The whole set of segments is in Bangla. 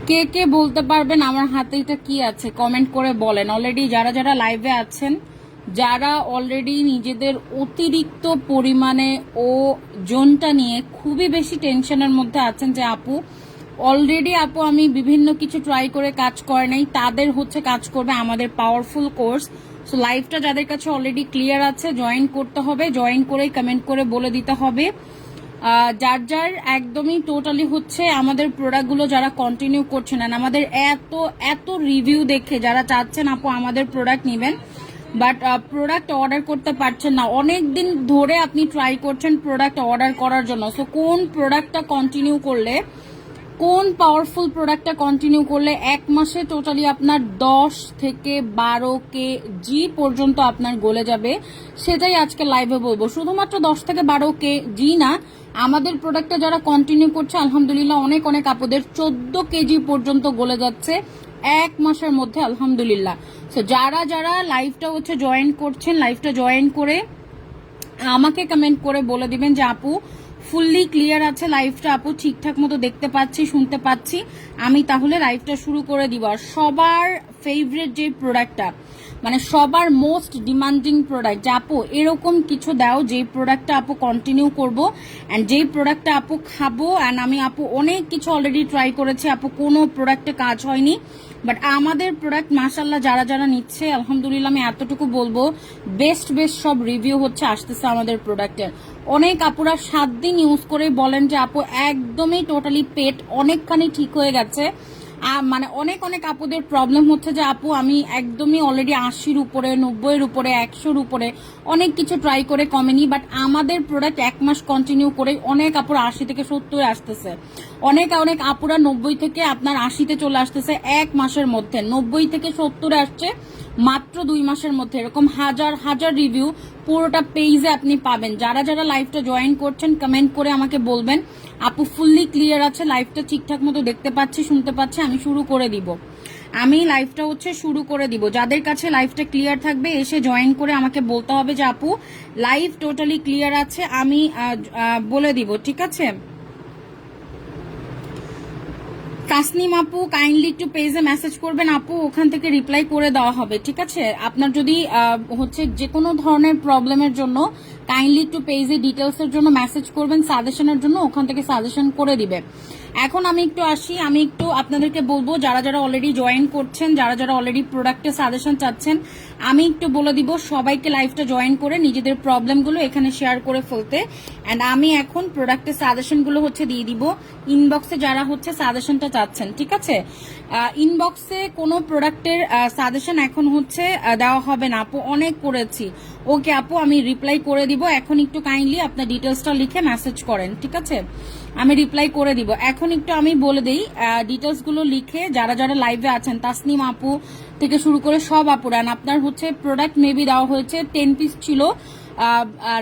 কে কে বলতে পারবেন আমার হাতে এটা কি আছে কমেন্ট করে বলেন। অলরেডি যারা যারা লাইভে আছেন, যারা অলরেডি নিজেদের অতিরিক্ত পরিমাণে ওজনটা নিয়ে খুবই বেশি টেনশনের মধ্যে আছেন যে আপু অলরেডি আপু আমি বিভিন্ন কিছু ট্রাই করে কাজ করে নাই, তাদের হচ্ছে কাজ করবে আমাদের পাওয়ারফুল কোর্স। সো লাইভটা যাদের কাছে অলরেডি ক্লিয়ার আছে জয়েন করতে হবে, জয়েন করে কমেন্ট করে বলে দিতে হবে যার যার একদমই টোটালি হচ্ছে আমাদের প্রোডাক্টগুলো যারা কন্টিনিউ করছেন। আমাদের এত এত রিভিউ দেখে যারা চাচ্ছেন আপু আমাদের প্রোডাক্ট নেবেন বাট প্রোডাক্ট অর্ডার করতে পারছেন না, অনেক দিন ধরে আপনি ট্রাই করছেন প্রোডাক্ট অর্ডার করার জন্য। সো কোন প্রোডাক্টটা কন্টিনিউ করলে, কোন পাওয়ারফুল প্রোডাক্টটা কন্টিনিউ করলে এক মাসে টোটালি আপনার 10 থেকে 12 কেজি পর্যন্ত আপনার গলে যাবে, সেটাই আজকে লাইভে বলবো। শুধুমাত্র 10 থেকে 12 কেজি না, আমাদের প্রোডাক্টটা যারা কন্টিনিউ করছে আলহামদুলিল্লাহ অনেক অনেক আপুদের 14 কেজি পর্যন্ত গলে যাচ্ছে এক মাসের মধ্যে আলহামদুলিল্লাহ। সো যারা যারা লাইভটা হচ্ছে জয়েন করছেন, লাইভটা জয়েন করে আমাকে কমেন্ট করে বলে দিবেন যে আপু ফুললি ক্লিয়ার আছে লাইভটা, আপু ঠিকঠাক মতো দেখতে পাচ্ছি শুনতে পাচ্ছি, আমি তাহলে লাইভটা শুরু করে দিব। আর সবার ফেভারিট যে প্রোডাক্টটা, মানে সবার মোস্ট ডিমান্ডিং প্রোডাক্ট, যে আপু এরকম কিছু দাও যেই প্রোডাক্টটা আপু কন্টিনিউ করবো অ্যান্ড যেই প্রোডাক্টটা আপু খাবো। অ্যান্ড আমি আপু অনেক কিছু অলরেডি ট্রাই করেছি আপু, কোনো প্রোডাক্টে কাজ হয়নি, বাট আমাদের প্রোডাক্ট মাশাল্লাহ যারা যারা নিচ্ছে আলহামদুলিল্লাহ আমি এতটুকু বলবো বেস্ট বেস্ট সব রিভিউ হচ্ছে আসতেছে আমাদের প্রোডাক্টের। অনেক আপুরা 7 দিন ইউজ করে বলেন যে আপু একদমই টোটালি পেট অনেকখানি ঠিক হয়ে গেছে। মানে অনেক অনেক আপুদের প্রবলেম হচ্ছে যে আপু আমি একদমই অলরেডি 80-র উপরে, 90-এর উপরে, 100-র উপরে অনেক কিছু ট্রাই করে কমেনি, বাট আমাদের প্রোডাক্ট এক মাস কন্টিনিউ করে অনেক আপুরা 80 থেকে 70 আসতেছে, অনেক অনেক আপুরা 90 থেকে আপনার 80-তে চলে আসতেছে এক মাসের মধ্যে, 90 থেকে 70 আসছে মাত্র 2 মাসের মধ্যে। এরকম হাজার হাজার রিভিউ পুরোটা পেজে আপনি পাবেন। যারা যারা লাইভটা জয়েন করছেন কমেন্ট করে আমাকে বলবেন আপু ফুললি ক্লিয়ার আছে, লাইভটা ঠিকঠাক মতো দেখতে পাচ্ছি শুনতে পাচ্ছি, আমি শুরু করে দিব, আমি লাইভটা হচ্ছে শুরু করে দিব। যাদের কাছে লাইভটা ক্লিয়ার থাকবে এসে জয়েন করে আমাকে বলতে হবে যে আপু লাইভ টোটালি ক্লিয়ার আছে, আমি বলে দিব, ঠিক আছে। তাসনিম আপু কাইন্ডলি একটু পেজে মেসেজ করবেন আপু, ওখান থেকে রিপ্লাই করে দেওয়া হবে, ঠিক আছে। আপনার যদি হচ্ছে যে কোনো ধরনের প্রবলেমের জন্য কাইন্ডলি একটু পেজে ডিটেলসের জন্য মেসেজ করবেন, সাজেশনের জন্য ওখান থেকে সাজেশন করে দিবে। এখন আমি একটু আসি, আমি একটু আপনাদেরকে বলবো যারা যারা অলরেডি জয়েন করছেন, যারা যারা অলরেডি প্রোডাক্টের সাজেশন চাচ্ছেন, আমি একটু বলে দিব সবাইকে লাইভটা জয়েন করে নিজেদের প্রবলেমগুলো এখানে শেয়ার করে ফেলতে। অ্যান্ড আমি এখন প্রোডাক্টের সাজেশনগুলো হচ্ছে দিয়ে দিব ইনবক্সে যারা হচ্ছে সাজেশনটা চাচ্ছেন, ঠিক আছে। ইনবক্সে কোনো প্রোডাক্টের সাজেশন এখন হচ্ছে দেওয়া হবে না আপু, অনেক করেছি। ওকে আপু আমি রিপ্লাই করে দিব, এখন একটু কাইন্ডলি আপনার ডিটেলসটা লিখে মেসেজ করেন, ঠিক আছে, আমি রিপ্লাই করে দিব। এখন একটু আমি বলে দিই ডিটেলসগুলো লিখে যারা যারা লাইভে আছেন, তাসনিম আপু থেকে শুরু করে সব আপুরান, আপনার হচ্ছে প্রোডাক্ট মেবি দেওয়া হয়েছে 10 পিস ছিল,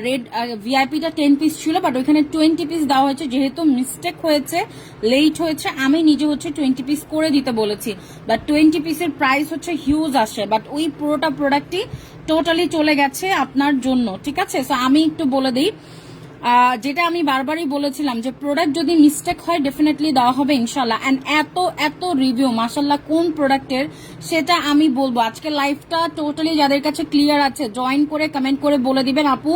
রেড ভিআইপিটা 10 পিস ছিল, বাট ওইখানে 20 পিস দেওয়া হয়েছে। যেহেতু মিস্টেক হয়েছে, লেট হয়েছে, আমি নিজে হচ্ছে 20 পিস করে দিতে বলেছি, বাট 20 পিসের প্রাইস হচ্ছে হিউজ আসে, বাট ওই পুরোটা প্রোডাক্টই টোটালি চলে গেছে আপনার জন্য, ঠিক আছে। সো আমি একটু বলে দিই যেটা আমি বারবারই বলেছিলাম যে প্রোডাক্ট যদি মিস্টেক হয় ডেফিনেটলি দেওয়া হবে ইনশাল্লাহ। অ্যান্ড এত এত রিভিউ মাশাল্লাহ কোন প্রোডাক্টের সেটা আমি বলবো। আজকে লাইভটা টোটালি যাদের কাছে ক্লিয়ার আছে জয়েন করে কমেন্ট করে বলে দিবেন আপু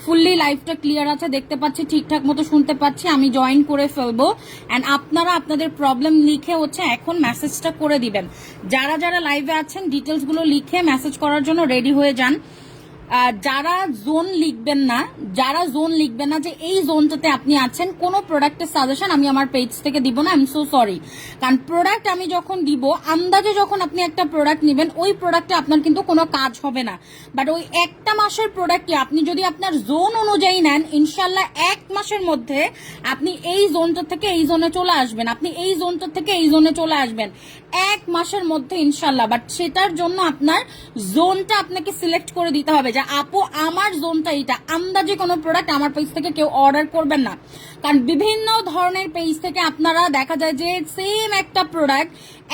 ফুললি লাইভটা ক্লিয়ার আছে, দেখতে পাচ্ছি ঠিকঠাক মতো শুনতে পাচ্ছি, আমি জয়েন করে ফেলবো। অ্যান্ড আপনারা আপনাদের প্রবলেম লিখে হচ্ছে এখন মেসেজটা করে দিবেন। যারা যারা লাইভে আছেন ডিটেলসগুলো লিখে মেসেজ করার জন্য রেডি হয়ে যান। যারা জোন লিখবেন না, যারা জোন লিখবেন না যে এই জোনটাতে আপনি আছেন, কোনো প্রোডাক্টের সাজেশন আমি আমার পেজ থেকে দিব না, আই এম সো সরি। কারণ প্রোডাক্ট আমি যখন দিব আন্দাজে যখন আপনি একটা প্রোডাক্ট নেবেন ওই প্রোডাক্টে আপনার কিন্তু কোনো কাজ হবে না, বাট ওই একটা মাসের প্রোডাক্টকে আপনি যদি আপনার জোন অনুযায়ী নেন ইনশাল্লাহ এক মাসের মধ্যে আপনি এই জোনটা থেকে এই জোনে চলে আসবেন, আপনি এই জোনটা থেকে এই জোনে চলে আসবেন এক মাসের মধ্যে ইনশাল্লাহ। বাট সেটার জন্য আপনার জোনটা আপনাকে সিলেক্ট করে দিতে হবে। যে আপু আমার জোনটা এটা, আন্দাজে কোনো প্রোডাক্ট আমার পেজ থেকে কেউ অর্ডার করবেন না। কারণ বিভিন্ন ধরনের পেজ থেকে আপনারা দেখা যায় যে সেম একটা প্রোডাক্ট,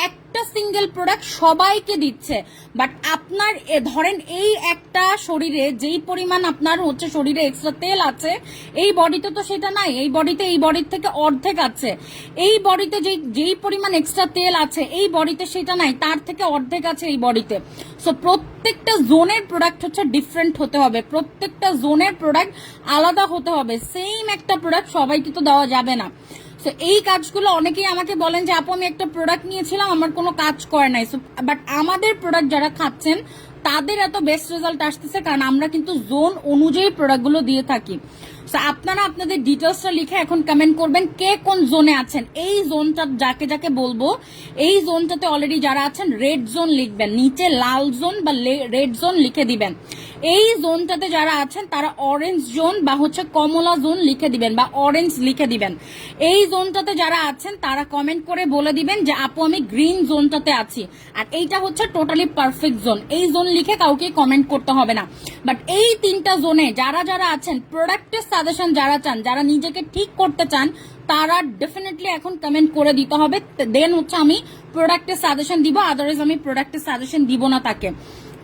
একটা সিঙ্গেল প্রোডাক্ট সবাইকে দিচ্ছে, বাট আপনার ধরেন এই একটা শরীরে যেই পরিমাণ আপনার হচ্ছে শরীরে এক্সট্রা তেল আছে, এই বডিতে তো সেটা নাই। এই বডিতে এই বডির থেকে অর্ধেক আছে। এই বডিতে যেই পরিমাণ এক্সট্রা তেল আছে এই বডিতে সেটা নাই, তার থেকে অর্ধেক আছে এই বডিতে। সো প্রত্যেকটা জোনের প্রোডাক্ট হচ্ছে ডিফারেন্ট হতে হবে, প্রত্যেকটা জোনের প্রোডাক্ট আলাদা হতে হবে। সেম একটা প্রোডাক্ট সবাইকে তো দেওয়া যাবে না। সো এই কাজগুলো অনেকেই আমাকে বলেন যে আপু আমি একটা প্রোডাক্ট নিয়েছিলাম আমার কোনো কাজ করে নাই, বাট আমাদের প্রোডাক্ট যারা খাচ্ছেন তাদের এত বেস্ট রেজাল্ট আসতেছে কারণ আমরা কিন্তু জোন অনুযায়ী প্রোডাক্টগুলো দিয়ে থাকি। সো আপনারা আপনাদের ডিটেলসটা লিখে এখন কমেন্ট করবেন কে কোন জোনে আছেন। এই জোনটা যাকে যাকে বলবো, এই জোনটাতে অলরেডি যারা আছেন রেড জোন লিখবেন, নিচে লাল জোন বা রেড জোন লিখে দিবেন। এই জোনটাতে যারা আছেন তারা অরেঞ্জ জোন বা হচ্ছে কমলা জোন লিখে দিবেন বা অরেঞ্জ লিখে দিবেন। এই জোনটাতে যারা আছেন তারা কমেন্ট করে বলে দিবেন যে আপু আমি গ্রিন জোনটাতে আছি, আর এইটা হচ্ছে টোটালি পারফেক্ট জোন। এই জোন লিখে কাউকে কমেন্ট করতে হবে না। বাট এই তিনটা জোনে যারা যারা আছেন, প্রোডাক্টের সাজেশন যারা চান, যারা নিজেকে ঠিক করতে চান, তারা ডেফিনেটলি এখন কমেন্ট করে দিতে হবে। দেন হচ্ছে আমি প্রোডাক্টের সাজেশন দিব, আদারওয়াইজ আমি প্রোডাক্টের সাজেশন দিব না তাকে।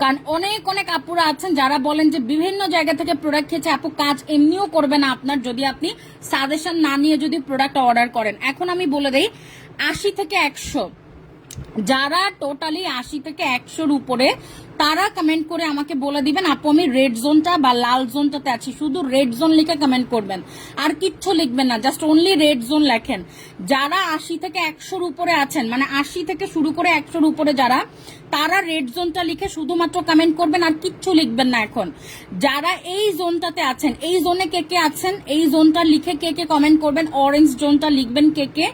কারণ অনেক অনেক আপুরা আছেন যারা বলেন যে বিভিন্ন জায়গা থেকে প্রোডাক্ট খেয়েছে, আপু কাজ এমনিও করবে না আপনার যদি আপনি সাজেশন না নিয়ে যদি প্রোডাক্ট অর্ডার করেন। এখন আমি বলে দেই 80 থেকে 100, যারা টোটালি 80 থেকে 100-র উপরে, তারা কমেন্ট করে আমাকে বলে দিবেন আপু আমি রেড জোনটা বা লাল জোনটাতে আছি। শুধু রেড জোন লিখে কমেন্ট করবেন, আর কিচ্ছু লিখবেন না, জাস্ট অনলি রেড জোন লেখেন। যারা 80 থেকে 100-র উপরে আছেন, মানে 80 থেকে শুরু করে 100-র উপরে যারা, তারা রেড জোনটা লিখে শুধুমাত্র কমেন্ট করবেন, আর কিচ্ছু লিখবেন না। এখন যারা এই জোনটাতে আছেন, এই জোনে কে কে আছেন, এই জোনটা লিখে কে কে কমেন্ট করবেন। অরেঞ্জ জোনটা লিখবেন কে কে,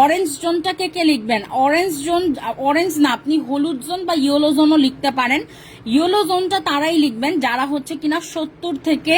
অরেঞ্জ জোনটা কে কে লিখবেন। অরেঞ্জ জোন, অরেঞ্জ না, আপনি হলুদ জোন বা ইয়েলো জোনও লিখতে পারেন। ইয়েলো জোনটা তারাই লিখবেন যারা হচ্ছে কিনা 70 থেকে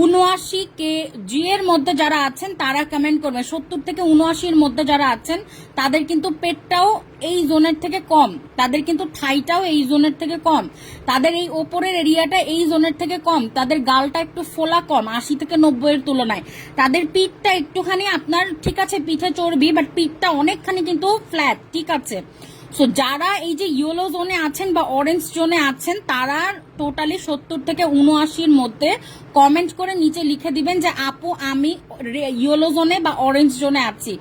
79 কেজি এর মধ্যে যারা আছেন তারা কমেন্ট করবেন। 70 থেকে 79-র মধ্যে যারা আছেন তাদের কিন্তু পেটটাও এই জোনের থেকে কম, তাদের কিন্তু থাইটাও এই জোনের থেকে কম, তাদের এই ওপরের এরিয়াটা এই জোনের থেকে কম, তাদের গালটা একটু ফোলা কম 80 থেকে 90-এর তুলনায়, তাদের পিঠটা একটুখানি আপনার ঠিক আছে পিঠে চর্বি, বাট পিঠটা অনেকখানি কিন্তু ফ্ল্যাট, ঠিক আছে। সো যারা এই যে ইয়েলো জোনে আছেন বা অরেঞ্জ জোনে আছেন তারা টোটালি 70 থেকে 79-র মধ্যে কমেন্ট করে নিচে লিখে দিবেন যে আপু আমি ইয়েলো জোনে বা অরেঞ্জ জোনে আছি।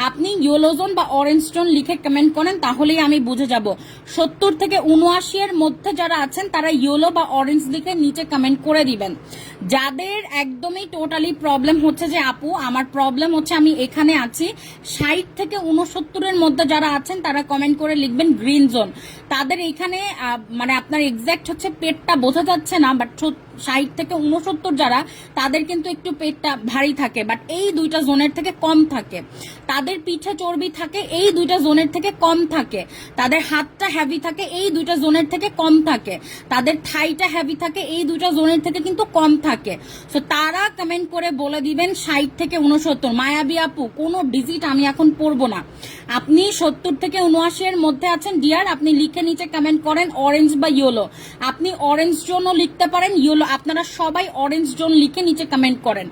আপনি ইয়েলো জোন বা অরেঞ্জ জোন লিখে কমেন্ট করেন, তাহলেই আমি বুঝে যাব। 70 থেকে 79-এর মধ্যে যারা আছেন তারা ইয়েলো বা অরেঞ্জ লিখে নিচে কমেন্ট করে দিবেন। যাদের একদমই টোটালি প্রবলেম হচ্ছে যে আপু আমার প্রবলেম হচ্ছে আমি এখানে আছি, 60 থেকে 69-এর মধ্যে যারা আছেন তারা কমেন্ট করে লিখবেন গ্রিন জোন। তাদের এখানে মানে আপনার এক্সাক্ট হচ্ছে পেটটা বোঝা যাচ্ছে না, বাট 60 থেকে 69 যারা, তাদের কিন্তু একটু পেটটা ভারী থাকে, বাট এই দুইটা জোনের থেকে কম থাকে। তাদের পিঠে চর্বি থাকে, এই দুইটা জোনের থেকে কম থাকে। তাদের হাতটা হেভি থাকে, এই দুইটা জোনের থেকে কম থাকে। তাদের থাইটা হেভি থাকে, এই দুইটা জোনের থেকে কিন্তু কম থাকে। সো তারা কমেন্ট করে বলে দিবেন 60 থেকে 69। মায়াবী আপু কোনো ডিজিট আমি এখন পড়বো না, আপনি 70 থেকে 79-এর মধ্যে আছেন ডিয়ার, আপনি লিখে নিচে কমেন্ট করেন অরেঞ্জ বা ইয়েলো। আপনি অরেঞ্জ জোনও লিখতে পারেন, ইয়েলো, আপনারা সবাই অরেঞ্জ জোন লিখে নিচে কমেন্ট করেন।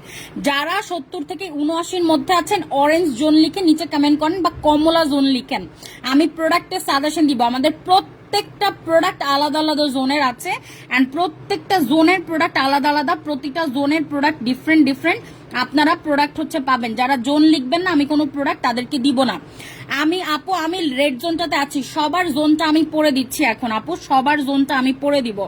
যারা 70 থেকে 79-এর মধ্যে আছেন অরেঞ্জ জোন লিখে নিচে কমেন্ট করেন বা কমলা জোন লিখেন। আমি প্রোডাক্টের সাজেশন দিব। আমাদের প্রত্যেকটা প্রোডাক্ট আলাদা আলাদা জোনের আছে, অ্যান্ড প্রত্যেকটা জোনের প্রোডাক্ট আলাদা আলাদা, প্রতিটা জোনের প্রোডাক্ট ডিফারেন্ট ডিফারেন্ট আপনারা প্রোডাক্ট হচ্ছে পাবেন। যারা জোন লিখবেন না আমি কোনো প্রোডাক্ট তাদেরকে দিব না। আমি আপু আমি রেড জোনটাতে আছি, সবার জোনটা আমি পড়ে দিচ্ছি এখন। আপু সবার জোনটা আমি পড়ে দিব।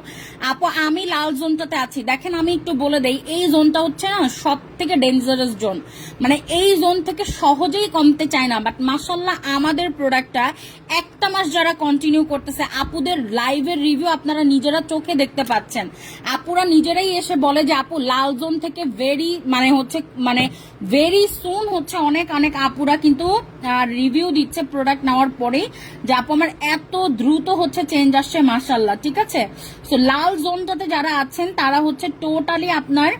আপু আমি লাল জোনটাতে আছি। দেখেন আমি একটু বলে দেই, এই জোনটা হচ্ছে না সব থেকে ডেঞ্জারাস জোন, মানে এই জোন থেকে সহজেই কমতে চায় না। বাট মাশাল্লাহ আমাদের প্রোডাক্টটা একটা মাস যারা কন্টিনিউ করতেছে, আপুদের লাইভের রিভিউ আপনারা নিজেরা চোখে দেখতে পাচ্ছেন। আপুরা নিজেরাই এসে বলে যে আপু লাল জোন থেকে ভেরি সুন হচ্ছে অনেক অনেক আপুরা কিন্তু রিভিউ দিচ্ছে প্রোডাক্ট নেওয়ার পরে যে আপু আমার এত দ্রুত হচ্ছে চেঞ্জ আসছে মাশাল্লাহ, ঠিক আছে। সো লাল জোনটাতে যারা আছেন তারা হচ্ছে টোটালি আপনার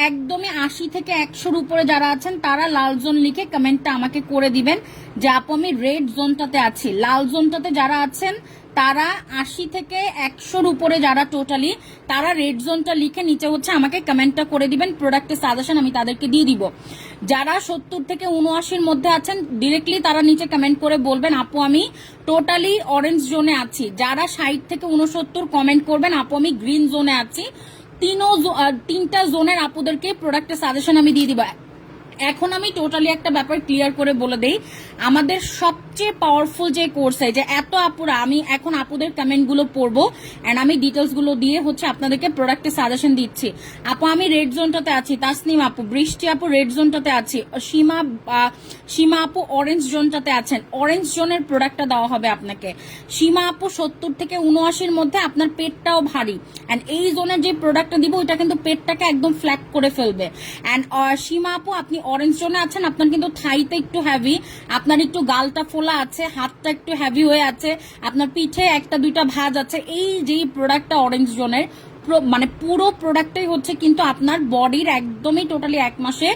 একদমই 80 থেকে 100-র উপরে যারা আছেন তারা লাল জোন লিখে কমেন্টটা আমাকে করে দিবেন যে আপু আমি রেড জোনটাতে আছি। লাল জোনটাতে যারা আছেন তারা 80 থেকে 100-র উপরে যারা টোটালি তারা রেড জোনটা লিখে নিচে হচ্ছে আমাকে কমেন্টটা করে দিবেন, প্রোডাক্টের সাজেশন আমি তাদেরকে দিয়ে দিব। যারা 70 থেকে 79-র মধ্যে আছেন ডিরেক্টলি তারা নিচে কমেন্ট করে বলবেন আপু আমি টোটালি অরেঞ্জ জোনে আছি। যারা 60 থেকে 69 কমেন্ট করবেন আপু আমি গ্রিন জোনে আছি। তিনটা জোনের আপুদেরকে প্রোডাক্টের সাজেশন আমি দিয়ে দিব। এখন আমি টোটালি একটা ব্যাপার ক্লিয়ার করে বলে দেই, আমাদের সবচেয়ে পাওয়ারফুল যে কোর্স যে এত আপুরা, আমি এখন আপুদের কমেন্ট গুলো পড়বো এন্ড আমি ডিটেলস গুলো দিয়ে হচ্ছে আপনাদেরকে প্রোডাক্টের সাজেশন দিচ্ছি। আপু আমি রেড জোনটাতে আছি, তাসনিম আপু, বৃষ্টি আপু রেড জোনটাতে আছি, সীমা আপু অরেঞ্জ জোনটাতে আছেন। অরেঞ্জ জোনের প্রোডাক্টটা দেওয়া হবে আপনাকে। সীমা আপু 70 থেকে 79-র মধ্যে, আপনার পেটটাও ভারী এন্ড এই জোনের যে প্রোডাক্টটা দিব ওইটা কিন্তু পেটটাকে একদম ফ্ল্যাট করে ফেলবে। এন্ড সীমা আপু আপনি অরেঞ্জ জোনে আছেন, আপনার কিন্তু থাইতে একটু হেভি, আপনার একটু গালটা ফোলা আছে, হাতটা একটু হেভি হয়ে আছে, আপনার পিঠে একটা দুইটা ভাঁজ আছে। এই যেই প্রোডাক্টটা অরেঞ্জ জোনের মানে পুরো প্রোডাক্টটাই হচ্ছে কিন্তু আপনার বডির একদমই টোটালি 1 মাসে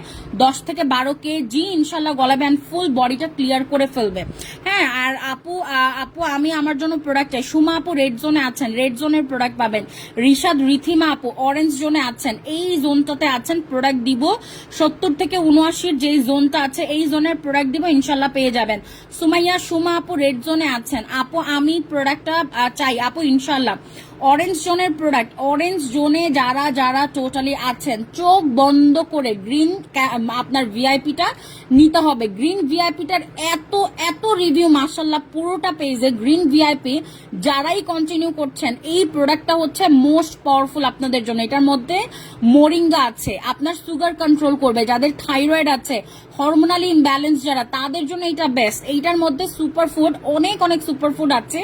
10 থেকে 12 কেজি ইনশাল্লাহ গলাবে এন্ড ফুল বডিটা ক্লিয়ার করে ফেলবে। হ্যাঁ, আর আপু আমি আমার জন্য প্রোডাক্ট চাই। সুমা আপু রেড জোনে আছেন, রেড জোনের প্রোডাক্ট পাবেন। রিশাদ রিথিমা আপু অরেঞ্জ জোনে আছেন, এই জোনটাতে আছেন, প্রোডাক্ট দিব। 70 থেকে 79-র যেই জোনটা আছে এই জোনের প্রোডাক্ট দিব, ইনশাল্লাহ পেয়ে যাবেন। সুমা আপু রেড জোনে আছেন, আপু আমি প্রোডাক্টটা চাই আপু ইনশাল্লাহ। অরেঞ্জ জোনের প্রোডাক্ট, অরেঞ্জ জোনে যারা যারা টোটালি আছেন চোখ বন্ধ করে গ্রিন আপনার ভিআইপিটা নিতে হবে। গ্রিন ভিআইপিটার এত রিভিউ মাশাল্লাহ পুরোটা পেজে গ্রিন ভিআইপি যারাই কন্টিনিউ করছেন এই প্রোডাক্টটা হচ্ছে মোস্ট পাওয়ারফুল আপনাদের জন্য। এটার মধ্যে মোরিঙ্গা আছে, আপনার সুগার কন্ট্রোল করবে, যাদের থাইরয়েড আছে, হরমোনালি ইমব্যালেন্স যারা, তাদের জন্য এটা বেস্ট। এইটার মধ্যে সুপারফুড অনেক সুপারফুড আছে।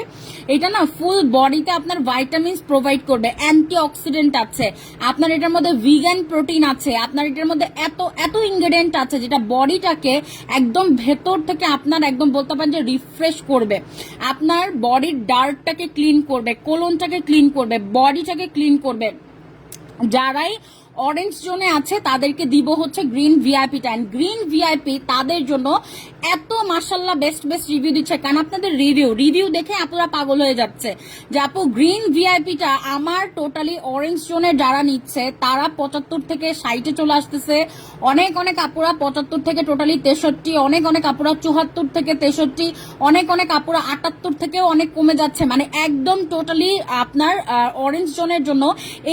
এটা না ফুল বডিতে আপনার ভাইটামিনস প্রোভাইড করবে, অ্যান্টিঅক্সিডেন্ট আছে, আপনার এটার মধ্যে ভিগান প্রোটিন আছে, আপনার এটার মধ্যে এত ইনগ্রেডিয়েন্ট আছে যেটা বডিটাকে একদম ভেতর থেকে আপনার একদম বলতে পারেন যে রিফ্রেশ করবে, আপনার বডির ডার্টটাকে ক্লিন করবে, কোলনটাকে ক্লিন করবে, বডিটাকে ক্লিন করবে। যারাই অরেঞ্জ জোনে আছে তাদেরকে দিব হচ্ছে গ্রিন ভিআইপিটা। এন্ড গ্রিন ভিআইপি তাদের জন্য এত মাশাল্লাহ বেস্ট রিভিউ দিচ্ছে, কারণ আপনাদের রিভিউ দেখে আপনারা পাগল হয়ে যাচ্ছে যে আপু গ্রিন ভিআইপিটা আমার টোটালি অরেঞ্জ জোনে যারা নিচ্ছে তারা 75 থেকে 60-এ চলে আসতেছে। অনেক আপুরা 75 থেকে টোটালি 63, অনেক আপুরা 74 থেকে 63, অনেক আপুরা 78 থেকেও অনেক কমে যাচ্ছে। মানে একদম টোটালি আপনার অরেঞ্জ জোনের জন্য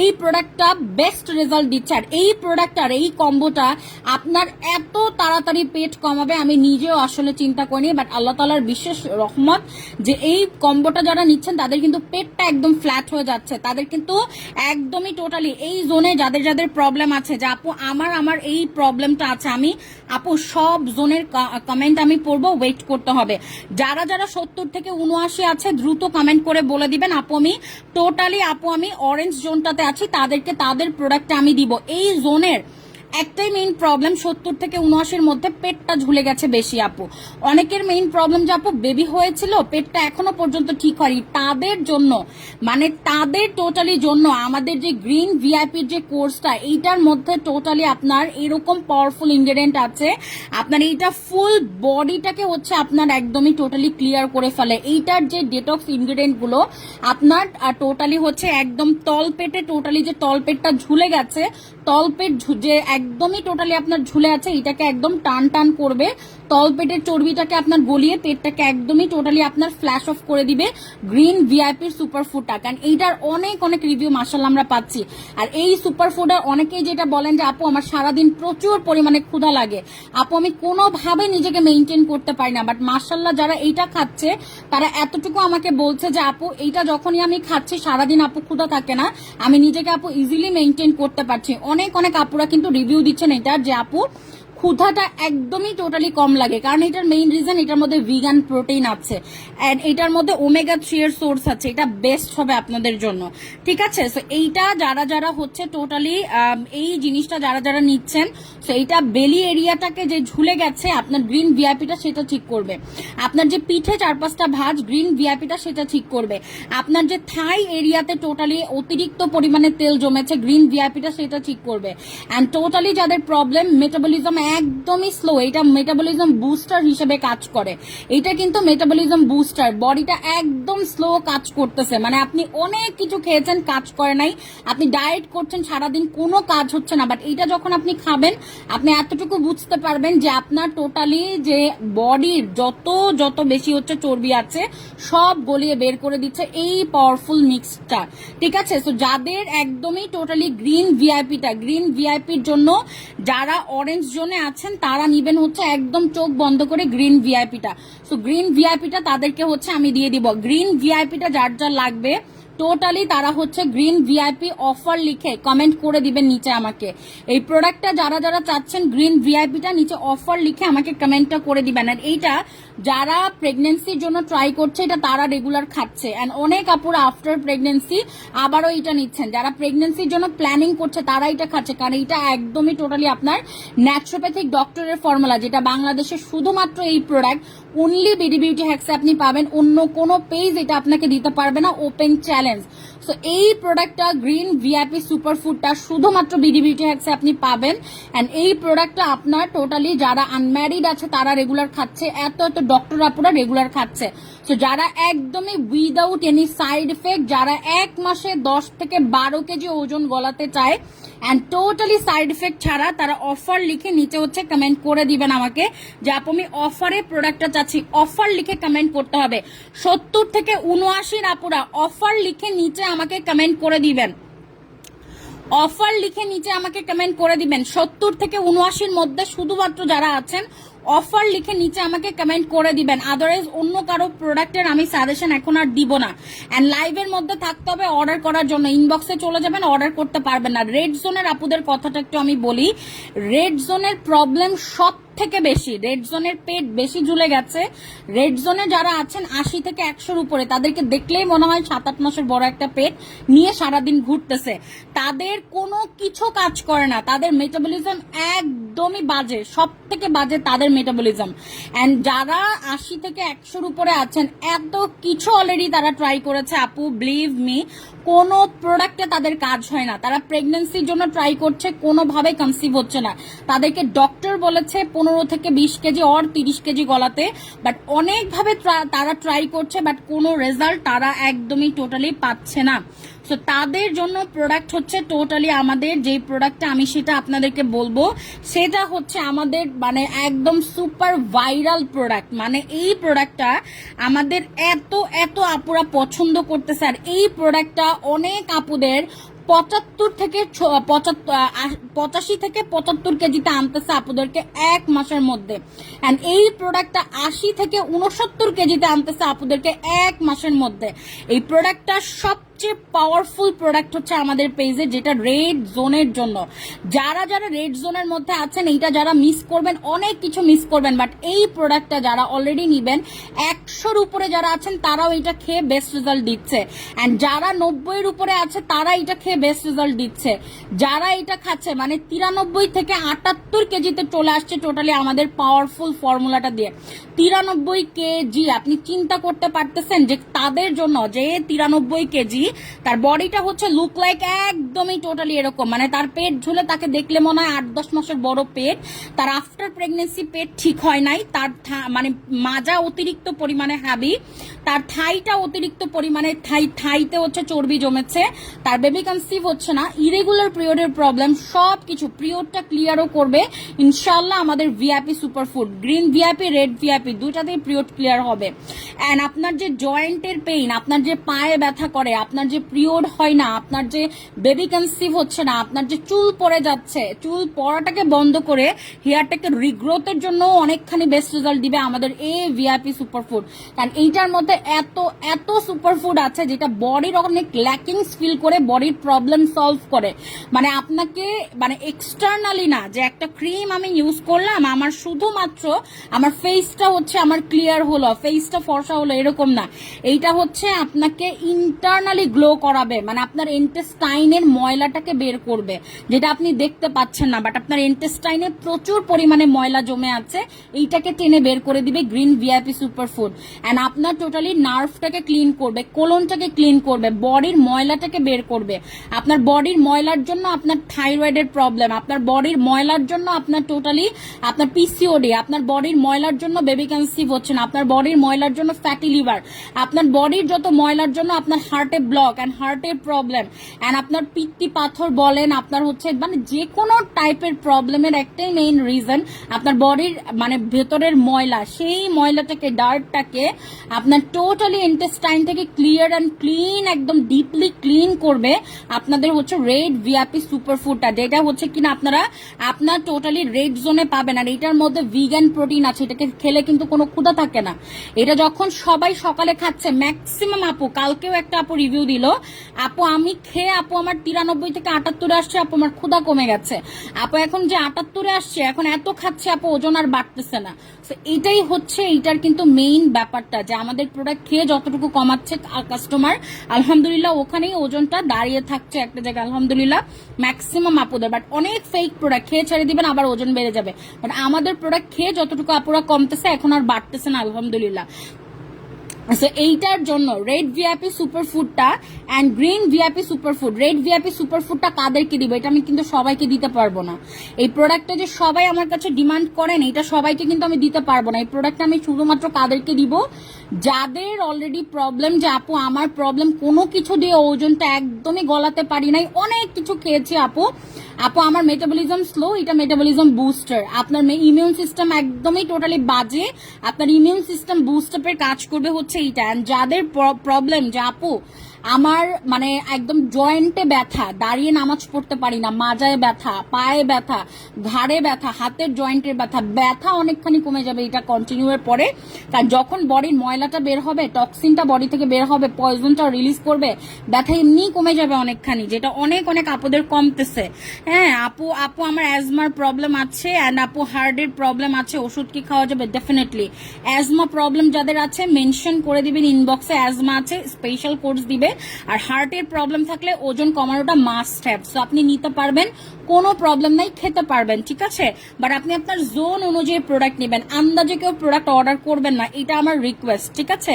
এই প্রোডাক্টটা বেস্ট রেজাল্ট দিচ্ছে। আর এই প্রোডাক্ট আর এই কম্বোটা আপনার এত তাড়াতাড়ি পেট কমাবে আমি নিজেও আসলে চিন্তা করিনি, বাট আল্লাহ তাআলার বিশেষ রহমত যে এই কম্বোটা যারা নিচ্ছেন তাদের কিন্তু পেটটা একদম ফ্ল্যাট হয়ে যাচ্ছে, তাদের কিন্তু একদমই টোটালি এই জোনে যাদের প্রবলেম আছে যে আপু আমার এই প্রবলেমটা আছে, আমি আপু সব জোনের কমেন্ট আমি পড়বো, ওয়েট করতে হবে। যারা 70 থেকে 79 আছে দ্রুত কমেন্ট করে বলে দিবেন আপু আমি টোটালি আমি অরেঞ্জ জোনটাতে আছি, তাদেরকে তাদের প্রোডাক্ট আমি দিব। এই জোনের একটাই মেইন প্রবলেম 70 থেকে 79-এর মধ্যে পেটটা ঝুলে গেছে বেশি আপু। অনেকের মেইন প্রবলেম যে আপু বেবি হয়েছিল পেটটা এখনো পর্যন্ত ঠিক হয়নি, তাদের জন্য মানে তাদের টোটালি জন্য আমাদের যে গ্রিন ভিআইপির যে কোর্সটা এইটার মধ্যে টোটালি আপনার এরকম পাওয়ারফুল ইনগ্রেডিয়েন্ট আছে, আপনার এইটা ফুল বডিটাকে হচ্ছে আপনার একদমই টোটালি ক্লিয়ার করে ফেলে। এইটার যে ডেটক্স ইনগ্রেডিয়েন্ট গুলো আপনার টোটালি হচ্ছে একদম তলপেটে টোটালি যে তলপেটটা ঝুলে গেছে, তলপেট যে একদমই টোটালি আপনার ঝুলে আছে এটাকে একদম টান করবে, তলপেটের চর্বিটাকে আপনার গলিয়ে পেটটাকে একদমই টোটালি আপনার ফ্ল্যাশ অফ করে দিবে গ্রিন ভিআইপির সুপারফুডটা। কারণ এইটার অনেক রিভিউ মাশাআল্লাহ আমরা পাচ্ছি। আর এই সুপারফুডে অনেকেই যেটা বলেন যে আপু আমার সারাদিন প্রচুর পরিমাণে ক্ষুধা লাগে, আপু আমি কোনোভাবে নিজেকে মেনটেন করতে পারি না, বাট মাশাআল্লাহ যারা এইটা খাচ্ছে তারা এতটুকু আমাকে বলছে যে আপু এইটা যখনই আমি খাচ্ছি সারাদিন আপু ক্ষুধা থাকে না, আমি নিজেকে আপু ইজিলি মেনটেন করতে পারছি। অনেক আপুরা কিন্তু রিভিউ দিচ্ছেন এটা যে আপু ক্ষুধাটা একদমই টোটালি কম লাগে, কারণ এটার মেইন রিজন এটার মধ্যে ভিগান প্রোটিন আছে অ্যান্ড এটার মধ্যে ওমেগা 3 এর সোর্স আছে। এটা বেস্ট হবে আপনাদের জন্য, ঠিক আছে? সো এইটা যারা যারা হচ্ছে টোটালি এই জিনিসটা যারা যারা নিচ্ছেন, সো এইটা বেলি এরিয়াটাকে যে ঝুলে গেছে আপনার গ্রিন ভিআইপিটা সেটা ঠিক করবে। আপনার যে পিঠে 4-5টা ভাঁজ গ্রিন ভিআইপিটা সেটা ঠিক করবে। আপনার যে থাই এরিয়াতে টোটালি অতিরিক্ত পরিমাণে তেল জমেছে গ্রিন ভিআইপিটা সেটা ঠিক করবে। অ্যান্ড টোটালি যাদের প্রবলেম মেটাবলিজম একদমই স্লো, এটা মেটাবলিজম বুস্টার হিসেবে কাজ করে। এটা কিন্তু মেটাবলিজম বুস্টার, বডিটা একদম স্লো কাজ করতেছে, মানে আপনি অনেক কিছু খেয়েছেন কাজ করে নাই, আপনি ডায়েট করছেন সারাদিন কোনো কাজ হচ্ছে না, বাট এইটা যখন আপনি খাবেন আপনি এতটুকু বুঝতে পারবেন যে আপনার টোটালি যে বডির যত যত বেশি হচ্ছে চর্বি আছে সব গলিয়ে বের করে দিচ্ছে এই পাওয়ারফুল মিক্সটা, ঠিক আছে? সো যাদের একদমই টোটালি গ্রিন ভিআইপির জন্য যারা অরেঞ্জ জোনে আছেন তারা নিবেন হচ্ছে একদম চোখ বন্ধ করে গ্রিন ভিআইপিটা। সো গ্রিন ভিআইপিটা তাদেরকে হচ্ছে আমি দিয়ে দিব। গ্রিন ভিআইপিটা যার যার লাগবে টোটালি তারা হচ্ছে গ্রিন ভিআইপি অফার লিখে কমেন্ট করে দিবেন নিচে আমাকে। এই প্রোডাক্টটা যারা যারা চাচ্ছেন গ্রিন ভিআইপিটা নিচে অফার লিখে আমাকে কমেন্টটা করে দিবেন। আর এইটা যারা প্রেগনেন্সির জন্য ট্রাই করছে এটা তারা রেগুলার খাচ্ছে, অ্যান্ড অনেক আপুরা আফটার প্রেগনেন্সি আবারও এটা নিচ্ছেন। যারা প্রেগনেন্সির জন্য প্ল্যানিং করছে তারা এটা খাচ্ছে, কারণ এটা একদমই টোটালি আপনার ন্যাচুরোপ্যাথিক ডক্টরের ফর্মুলা, যেটা বাংলাদেশে শুধুমাত্র এই প্রোডাক্ট অনলি বিডি বিউটি হ্যাক্সে আপনি পাবেন, অন্য কোনো পেজ এটা আপনাকে দিতে পারবে না, ওপেন চ্যালেঞ্জ। সো এই প্রোডাক্টটা গ্রিন ভিআইপি সুপারফুডটা শুধুমাত্র বিডি বিউটি হ্যাক্সে আপনি পাবেন। অ্যান্ড এই প্রোডাক্টটা আপনার টোটালি যারা আনম্যারিড আছে তারা রেগুলার খাচ্ছে, এত এত ডক্টর আপুরা রেগুলার খাচ্ছে। সো যারা একদমই উইদাউট এনি সাইড এফেক্ট, যারা 1 মাসে 10 থেকে 12 কেজি ওজন গলাতে চায় অ্যান্ড টোটালি সাইড এফেক্ট ছাড়া, তারা অফার লিখে নিচে হচ্ছে কমেন্ট করে দিবেন আমাকে যে আপু আমি অফারে প্রোডাক্টটা চাচ্ছি। অফার লিখে কমেন্ট করতে হবে। 70 থেকে 79 আপুরা অফার লিখে নিচে আমাকে কমেন্ট করে দিবেন। অফার লিখে নিচে আমাকে কমেন্ট করে দিবেন। 70 থেকে 79 মধ্যে শুধুমাত্র যারা আছেন অফার লিখে নিচে আমাকে কমেন্ট করে দিবেন। আদারওয়াইজ অন্য কারো প্রোডাক্টের আমি সাজেশন এখন আর দিব না। অ্যান্ড লাইভের মধ্যে থাকতে হবে অর্ডার করার জন্য, ইনবক্সে চলে যাবেন, অর্ডার করতে পারবেন না। রেড জোনের আপুদের কথাটা একটু আমি বলি, রেড জোনের প্রবলেম সব থেকে বেশি, রেড জোনের পেট বেশি ঝুলে গেছে। রেড জোনে যারা আছেন 80 থেকে 100-র উপরে, তাদেরকে দেখলেই মনে হয় 7-8 মাসের বড় একটা পেট নিয়ে সারাদিন ঘুরতেছে, তাদের কোনো কিছু কাজ করে না, তাদের মেটাবলিজম একদমই বাজে, সব থেকে বাজে তাদের মেটাবলিজম। অ্যান্ড যারা 80 থেকে 100-র উপরে আছেন এত কিছু অলরেডি তারা ট্রাই করেছে আপু, বিলিভ মি কোনো প্রোডাক্টে তাদের কাজ হয় না। তারা প্রেগনেন্সির জন্য ট্রাই করছে, কোনোভাবে কনসিভ হচ্ছে না, তাদেরকে ডক্টর বলেছে 15 থেকে 20 কেজি অর 30 কেজি গলাতে, বাট অনেকভাবে তারা ট্রাই করছে, বাট কোনো রেজাল্ট তারা একদমই টোটালি পাচ্ছে না। সো তাদের জন্য প্রোডাক্ট হচ্ছে টোটালি আমাদের যেই প্রোডাক্টটা আমি সেটা আপনাদেরকে বলবো, সেটা হচ্ছে আমাদের মানে একদম সুপার ভাইরাল প্রোডাক্ট। মানে এই প্রোডাক্টটা আমাদের এত এত আপুরা পছন্দ করতেছে, আর এই প্রোডাক্টটা অনেক আপুদের 85 থেকে 75 কেজিতে আনতেছে আপুদেরকে 1 মাসের মধ্যে। অ্যান্ড এই প্রোডাক্টটা 80 থেকে 69 কেজিতে আনতেছে আপুদেরকে 1 মাসের মধ্যে। এই প্রোডাক্টটা সবচেয়ে পাওয়ারফুল প্রোডাক্ট হচ্ছে আমাদের পেজে, যেটা রেড জোনের জন্য। যারা যারা রেড জোনের মধ্যে আছেন এইটা যারা মিস করবেন, অনেক কিছু মিস করবেন, বাট এই প্রোডাক্টটা যারা অলরেডি নিবেন 100-র উপরে যারা আছেন তারাও এটা খেয়ে বেস্ট রেজাল্ট দিচ্ছে। অ্যান্ড যারা 90-এর উপরে আছে তারা এটা খেয়ে বেস্ট রেজাল্ট দিচ্ছে। যারা এটা খাচ্ছে মানে 93 থেকে 78 কেজিতে চলে আসছে টোটালি আমাদের পাওয়ারফুল ফর্মুলাটা দিয়ে। 93 কেজি, আপনি চিন্তা করতে পারতেছেন যে তাদের জন্য যে 93 কেজি, তার বডিটা হচ্ছে লুক লাইক একদমই টোটালি এরকম, মানে তার পেট ঝুলে তাকে দেখলে মনে হয় 8-10 মাসের বড় পেট, তার আফটার প্রেগনেন্সি পেট ঠিক হয় নাই, তার মানে মাজা অতিরিক্ত পরিমাণে হাবি, তার থাইটা অতিরিক্ত পরিমাণে থাইতে হচ্ছে চর্বি জমেছে, তার বেবি কনসিভ হচ্ছে না, ইরেগুলার পিরিয়ডের প্রবলেম, সব কিছু পিরিয়ডটা ক্লিয়ারও করবে ইনশাল্লাহ আমাদের VIP superfood. Green VIP, red VIP দুটাতেই পিরিয়ড ক্লিয়ার হবে। অ্যান্ড আপনার যে জয়েন্টের পেইন, আপনার যে পায়ে ব্যথা করে, আপনার আপনার যে পিরিয়ড হয় না, আপনার যে বেবি কনসিভ হচ্ছে না, আপনার যে চুল পড়ে যাচ্ছে, চুল পড়াটাকে বন্ধ করে হেয়ারটাকে রিগ্রোথের জন্য অনেকখানি বেস্ট রেজাল্ট দিবে আমাদের এই ভিআইপি সুপারফুড। কারণ এইটার মধ্যে এত এত সুপারফুড আছে যেটা বডির অনেক ল্যাকিংস ফিল করে, বডির প্রবলেম সলভ করে। মানে আপনাকে মানে এক্সটার্নালি না যে একটা ক্রিম আমি ইউজ করলাম আমার শুধুমাত্র আমার ফেসটা হচ্ছে আমার ক্লিয়ার হলো, ফেসটা ফর্সা হলো, এরকম না। এইটা হচ্ছে আপনাকে ইন্টারনালি গ্লো করাবে, মানে আপনার ইন্টেস্টাইনের ময়লাটাকে বের করবে, যেটা আপনি দেখতে পাচ্ছেন না, বাট আপনার ইন্টেস্টাইনে প্রচুর পরিমাণে ময়লা জমে আছে, এইটাকে টেনে বের করে দিবে গ্রিন ভিআইপি সুপারফুড। অ্যান্ড আপনার টোটালি নার্ভটাকে ক্লিন করবে, কোলনটাকে ক্লিন করবে, বডির ময়লাটাকে বের করবে। আপনার বডির ময়লার জন্য আপনার থাইরয়েডের প্রবলেম, আপনার বডির ময়লার জন্য আপনার টোটালি আপনার পিসিওডি, আপনার বডির ময়লার জন্য বেবি কনসিভ হচ্ছে না, আপনার বডির ময়লার জন্য ফ্যাটি লিভার, আপনার বডির যত ময়লার জন্য আপনার হার্টে ব্লক অ্যান্ড হার্টের প্রবলেম, অ্যান্ড আপনার পিত্তি পাথর বলেন, আপনার হচ্ছে মানে যে কোনো টাইপের প্রবলেমের একটাই মেইন রিজন আপনার বডির মানে ভেতরের ময়লা, সেই ময়লাটাকে ডার্টটাকে আপনার টোটালি ইন্টেস্টাইন থেকে ক্লিয়ার অ্যান্ড ক্লিন, একদম ডিপলি ক্লিন করবে আপনাদের হচ্ছে রেড ভিআইপি সুপারফুডটা, যেটা হচ্ছে কিনা আপনারা আপনার টোটালি রেড জোনে পাবেন। আর এটার মধ্যে ভিগান প্রোটিন আছে, এটাকে খেলে কিন্তু কোনো ক্ষুধা থাকে না। এটা যখন সবাই সকালে খাচ্ছে ম্যাক্সিমাম আপু, কালকেও একটা আপু রিভিউ দিল, আপু আমি খেয়ে আপু আমার 93 থেকে 78 আসছে, আপু আমার ক্ষুধা কমে গেছে, আপু এখন যে 78 আসছে এখন এত খাচ্ছে আপু ওজন আর বাড়তেছে না। এটাই হচ্ছে এইটার কিন্তু মেইন ব্যাপারটা, যে আমাদের প্রোডাক্ট খেয়ে যতটুকু কমাচ্ছে কাস্টমার আলহামদুলিল্লাহ ওখানেই ওজনটা দাঁড়িয়ে থাকছে একটা জায়গায় আলহামদুলিল্লাহ ম্যাক্সিমাম আপুদের। বাট অনেক ফেক প্রোডাক্ট খেয়ে ছেড়ে দিবেন আবার ওজন বেড়ে যাবে, বাট আমাদের প্রোডাক্ট খেয়ে যতটুকু আপুরা কমতেছে এখন আর বাড়তেছে না আলহামদুলিল্লাহ। এইটার জন্য রেড ভিআইপি সুপারফুডটা and green VIP superfood, red VIP সুপারফুডটা কাদেরকে দিব এটা আমি কিন্তু সবাইকে দিতে পারবো না। এই প্রোডাক্টটা যে সবাই আমার কাছে ডিমান্ড করেন এটা সবাইকে কিন্তু আমি দিতে পারবো না। এই প্রোডাক্টটা আমি শুধুমাত্র কাদেরকে দিব, যাদের অলরেডি প্রবলেম যে আপু আমার প্রবলেম কোনো কিছু দিয়ে ওজনটা একদমই গলাতে পারি নাই, অনেক কিছু খেয়েছি আপু, আপু আমার মেটাবলিজম স্লো, এটা মেটাবলিজম বুস্টার, আপনার ইমিউন সিস্টেম একদমই টোটালি বাজে, আপনার ইমিউন সিস্টেম বুস্ট আপের কাজ করবে হচ্ছে এইটা। যাদের প্রবলেম যে আপু আমার মানে একদম জয়েন্টে ব্যথা, দাঁড়িয়ে নামাজ পড়তে পারি না, মাজায় ব্যথা, পায়ে ব্যথা, ঘাড়ে ব্যথা, হাতের জয়েন্টের ব্যথা, ব্যথা অনেকখানি কমে যাবে এটা কন্টিনিউ এর পরে। কারণ যখন বডির ময়লাটা বের হবে, টক্সিনটা বডি থেকে বের হবে, পয়জনটা রিলিজ করবে, ব্যথা এমনিই কমে যাবে অনেকখানি, যেটা অনেক অনেক আপুদের কমতেছে। হ্যাঁ আপু আমার অ্যাজমার প্রবলেম আছে অ্যান্ড আপু হার্টের প্রবলেম আছে, ওষুধ কি খাওয়া যাবে? ডেফিনেটলি। অ্যাজমা প্রবলেম যাদের আছে মেনশন করে দিবেন ইনবক্সে, অ্যাজমা আছে স্পেশাল কোর্স দিবে। আর হার্টের প্রবলেম থাকলে ওজন কমানোটা মাস্ট হ্যাভ, সো আপনি নিতে পারবেন, কোনো প্রবলেম নাই, খেতে পারবেন, ঠিক আছে। বাট আপনি আপনার জোন অনুযায়ী প্রোডাক্ট নেবেন, আন্দাজে কেউ প্রোডাক্ট অর্ডার করবেন না, এটা আমার রিকোয়েস্ট, ঠিক আছে।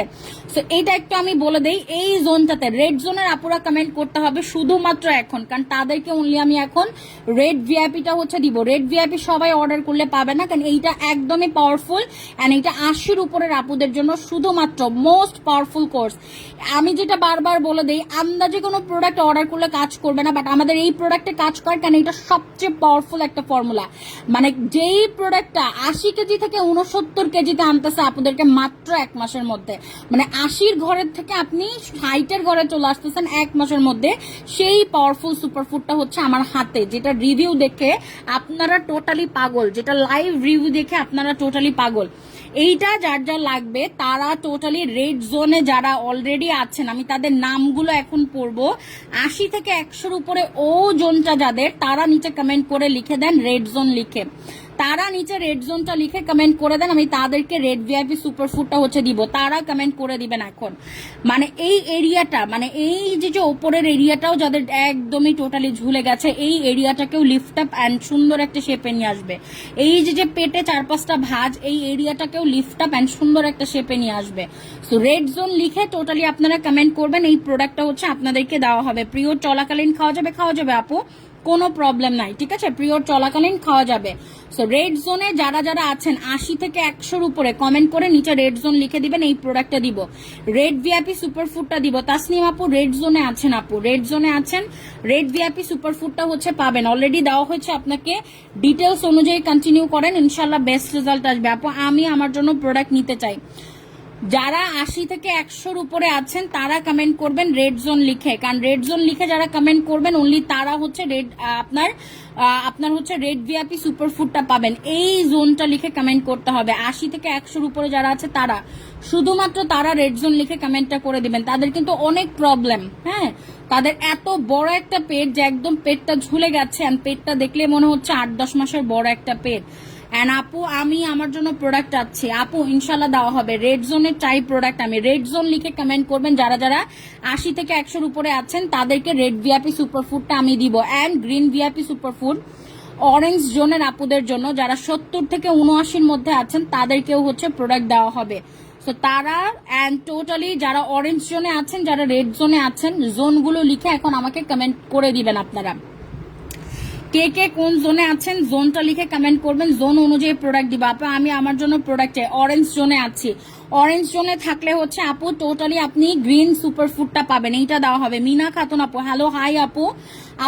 সো এইটা একটু আমি বলে দেই, এই জোনটাতে রেড জোনের আপুরা কমেন্ট করতে হবে শুধুমাত্র এখন, কারণ তাদেরকে অনলি আমি এখন রেড ভিআইপিটা হচ্ছে দিব। রেড ভিআইপি সবাই অর্ডার করলে পাবে না, কারণ এইটা একদমই পাওয়ারফুল অ্যান্ড এইটা 80-র উপরের আপুদের জন্য শুধুমাত্র মোস্ট পাওয়ারফুল কোর্স। আমি যেটা বারবার বলে দেই, আন্দাজে কোনো প্রোডাক্ট অর্ডার করলে কাজ করবে না, বাট আমাদের এই প্রোডাক্টে কাজ করে, কারণ এটা সবচেয়ে পাওয়ারফুল একটা ফর্মুলা। মানে যেই প্রোডাক্টটা 80 কেজি থেকে 69 কেজিতে আনতেছে আপনাদেরকে মাত্র 1 মাসের মধ্যে, মানে 80-র ঘরের থেকে আপনি 60-এর ঘরে চলে আসতেছেন 1 মাসের মধ্যে। সেই পাওয়ারফুল সুপারফুডটা হচ্ছে আমার হাতে, যেটা রিভিউ দেখে আপনারা টোটালি পাগল, যেটা লাইভ রিভিউ দেখে আপনারা টোটালি পাগল। এইটা যার যা লাগবে তারা টোটালি রেড জোনে যারা অলরেডি আছেন, আমি তাদের নামগুলো এখন পড়বো, 80 থেকে 100-র উপরে ও জোনটা যাদের, তারা নিচে কমেন্ট করে লিখে দেন রেড জোন লিখে, তারা নিচে রেড জোনটা লিখে কমেন্ট করে দেন, আমি তাদেরকে রেড ভিআইপি সুপারফুডটা হচ্ছে দিব, তারা কমেন্ট করে দিবেন এখন। মানে এই এরিয়াটা, মানে এই যে ওপরের এরিয়াটাও যাদের একদমই টোটালি ঝুলে গেছে, এই এরিয়াটাকেও লিফট আপ অ্যান্ড সুন্দর একটা শেপে নিয়ে আসবে। এই যে পেটে 4-5টা ভাঁজ, এই এরিয়াটাকেও লিফট আপ অ্যান্ড সুন্দর একটা শেপে নিয়ে আসবে। সো রেড জোন লিখে টোটালি আপনারা কমেন্ট করবেন, এই প্রোডাক্টটা হচ্ছে আপনাদেরকে দেওয়া হবে। পিরিয়ড চলাকালীন খাওয়া যাবে আপু, কোনো প্রবলেম নাই, ঠিক আছে, পিরিয়ড চলাকালীন খাওয়া যাবে। সো রেড জোনে যারা যারা আছেন 80 থেকে 100-র উপরে কমেন্ট করে নিচে রেড জোন লিখে দিবেন, এই প্রোডাক্টটা দিব, রেড ভিআইপি সুপারফুডটা দিব। তাসনিম আপু রেড জোনে আছেন, আপু রেড জোনে আছেন, রেড ভিআইপি সুপারফুডটা হচ্ছে পাবেন, অলরেডি দেওয়া হয়েছে আপনাকে, ডিটেলস অনুযায়ী কন্টিনিউ করেন, ইনশাল্লাহ বেস্ট রেজাল্ট আসবে। আপু আমি আমার জন্য প্রোডাক্ট নিতে চাই, যারা 80 থেকে 100-র উপরে আছেন তারা কমেন্ট করবেন রেড জোন লিখে, কারণ রেড জোন লিখে যারা কমেন্ট করবেন অনলি তারা হচ্ছে রেড আপনার হচ্ছে রেড ভিআইপি সুপারফুডটা পাবেন। এই জোনটা লিখে কমেন্ট করতে হবে। 80 থেকে 100-র উপরে যারা আছে তারা শুধুমাত্র তারা রেড জোন লিখে কমেন্টটা করে দিবেন। তাদের কিন্তু অনেক প্রবলেম, হ্যাঁ, তাদের এত বড় একটা পেট যে একদম পেটটা ঝুলে গেছে, আর পেটটা দেখলে মনে হচ্ছে 8-10 মাসের বড় একটা পেট। এন্ড আপু আমি আমার জন্য প্রোডাক্ট আছে আপু, ইনশাল্লাহ দেওয়া হবে। রেড জোনের চাই প্রোডাক্ট। আমি রেড জোন লিখে কমেন্ট করবেন যারা যারা 80 থেকে 100-র উপরে আছেন তাদেরকে রেড ভিআইপি সুপারফুডটা আমি দিব। And green VIP superfood orange জোনের আপুদের জন্য যারা 70 থেকে 79-র মধ্যে আছেন তাদেরকেও হচ্ছে প্রোডাক্ট দেওয়া হবে। সো তারা অ্যান্ড টোটালি যারা অরেঞ্জ জোনে আছেন, যারা রেড জোনে আছেন, জোনগুলো লিখে এখন আমাকে কমেন্ট করে দিবেন আপনারা। কে কে কোন জোনে আছেন জোনটা লিখে কমেন্ট করবেন, জোন অনুযায়ী প্রোডাক্ট দিব। আপু আমি আমার জন্য প্রোডাক্ট চাই, অরেঞ্জ জোনে আছি। অরেঞ্জ জোনে থাকলে হচ্ছে আপু টোটালি আপনি গ্রিন সুপারফুডটা পাবেন, এইটা দেওয়া হবে। মিনা খাতুন আপু, হ্যালো হাই আপু।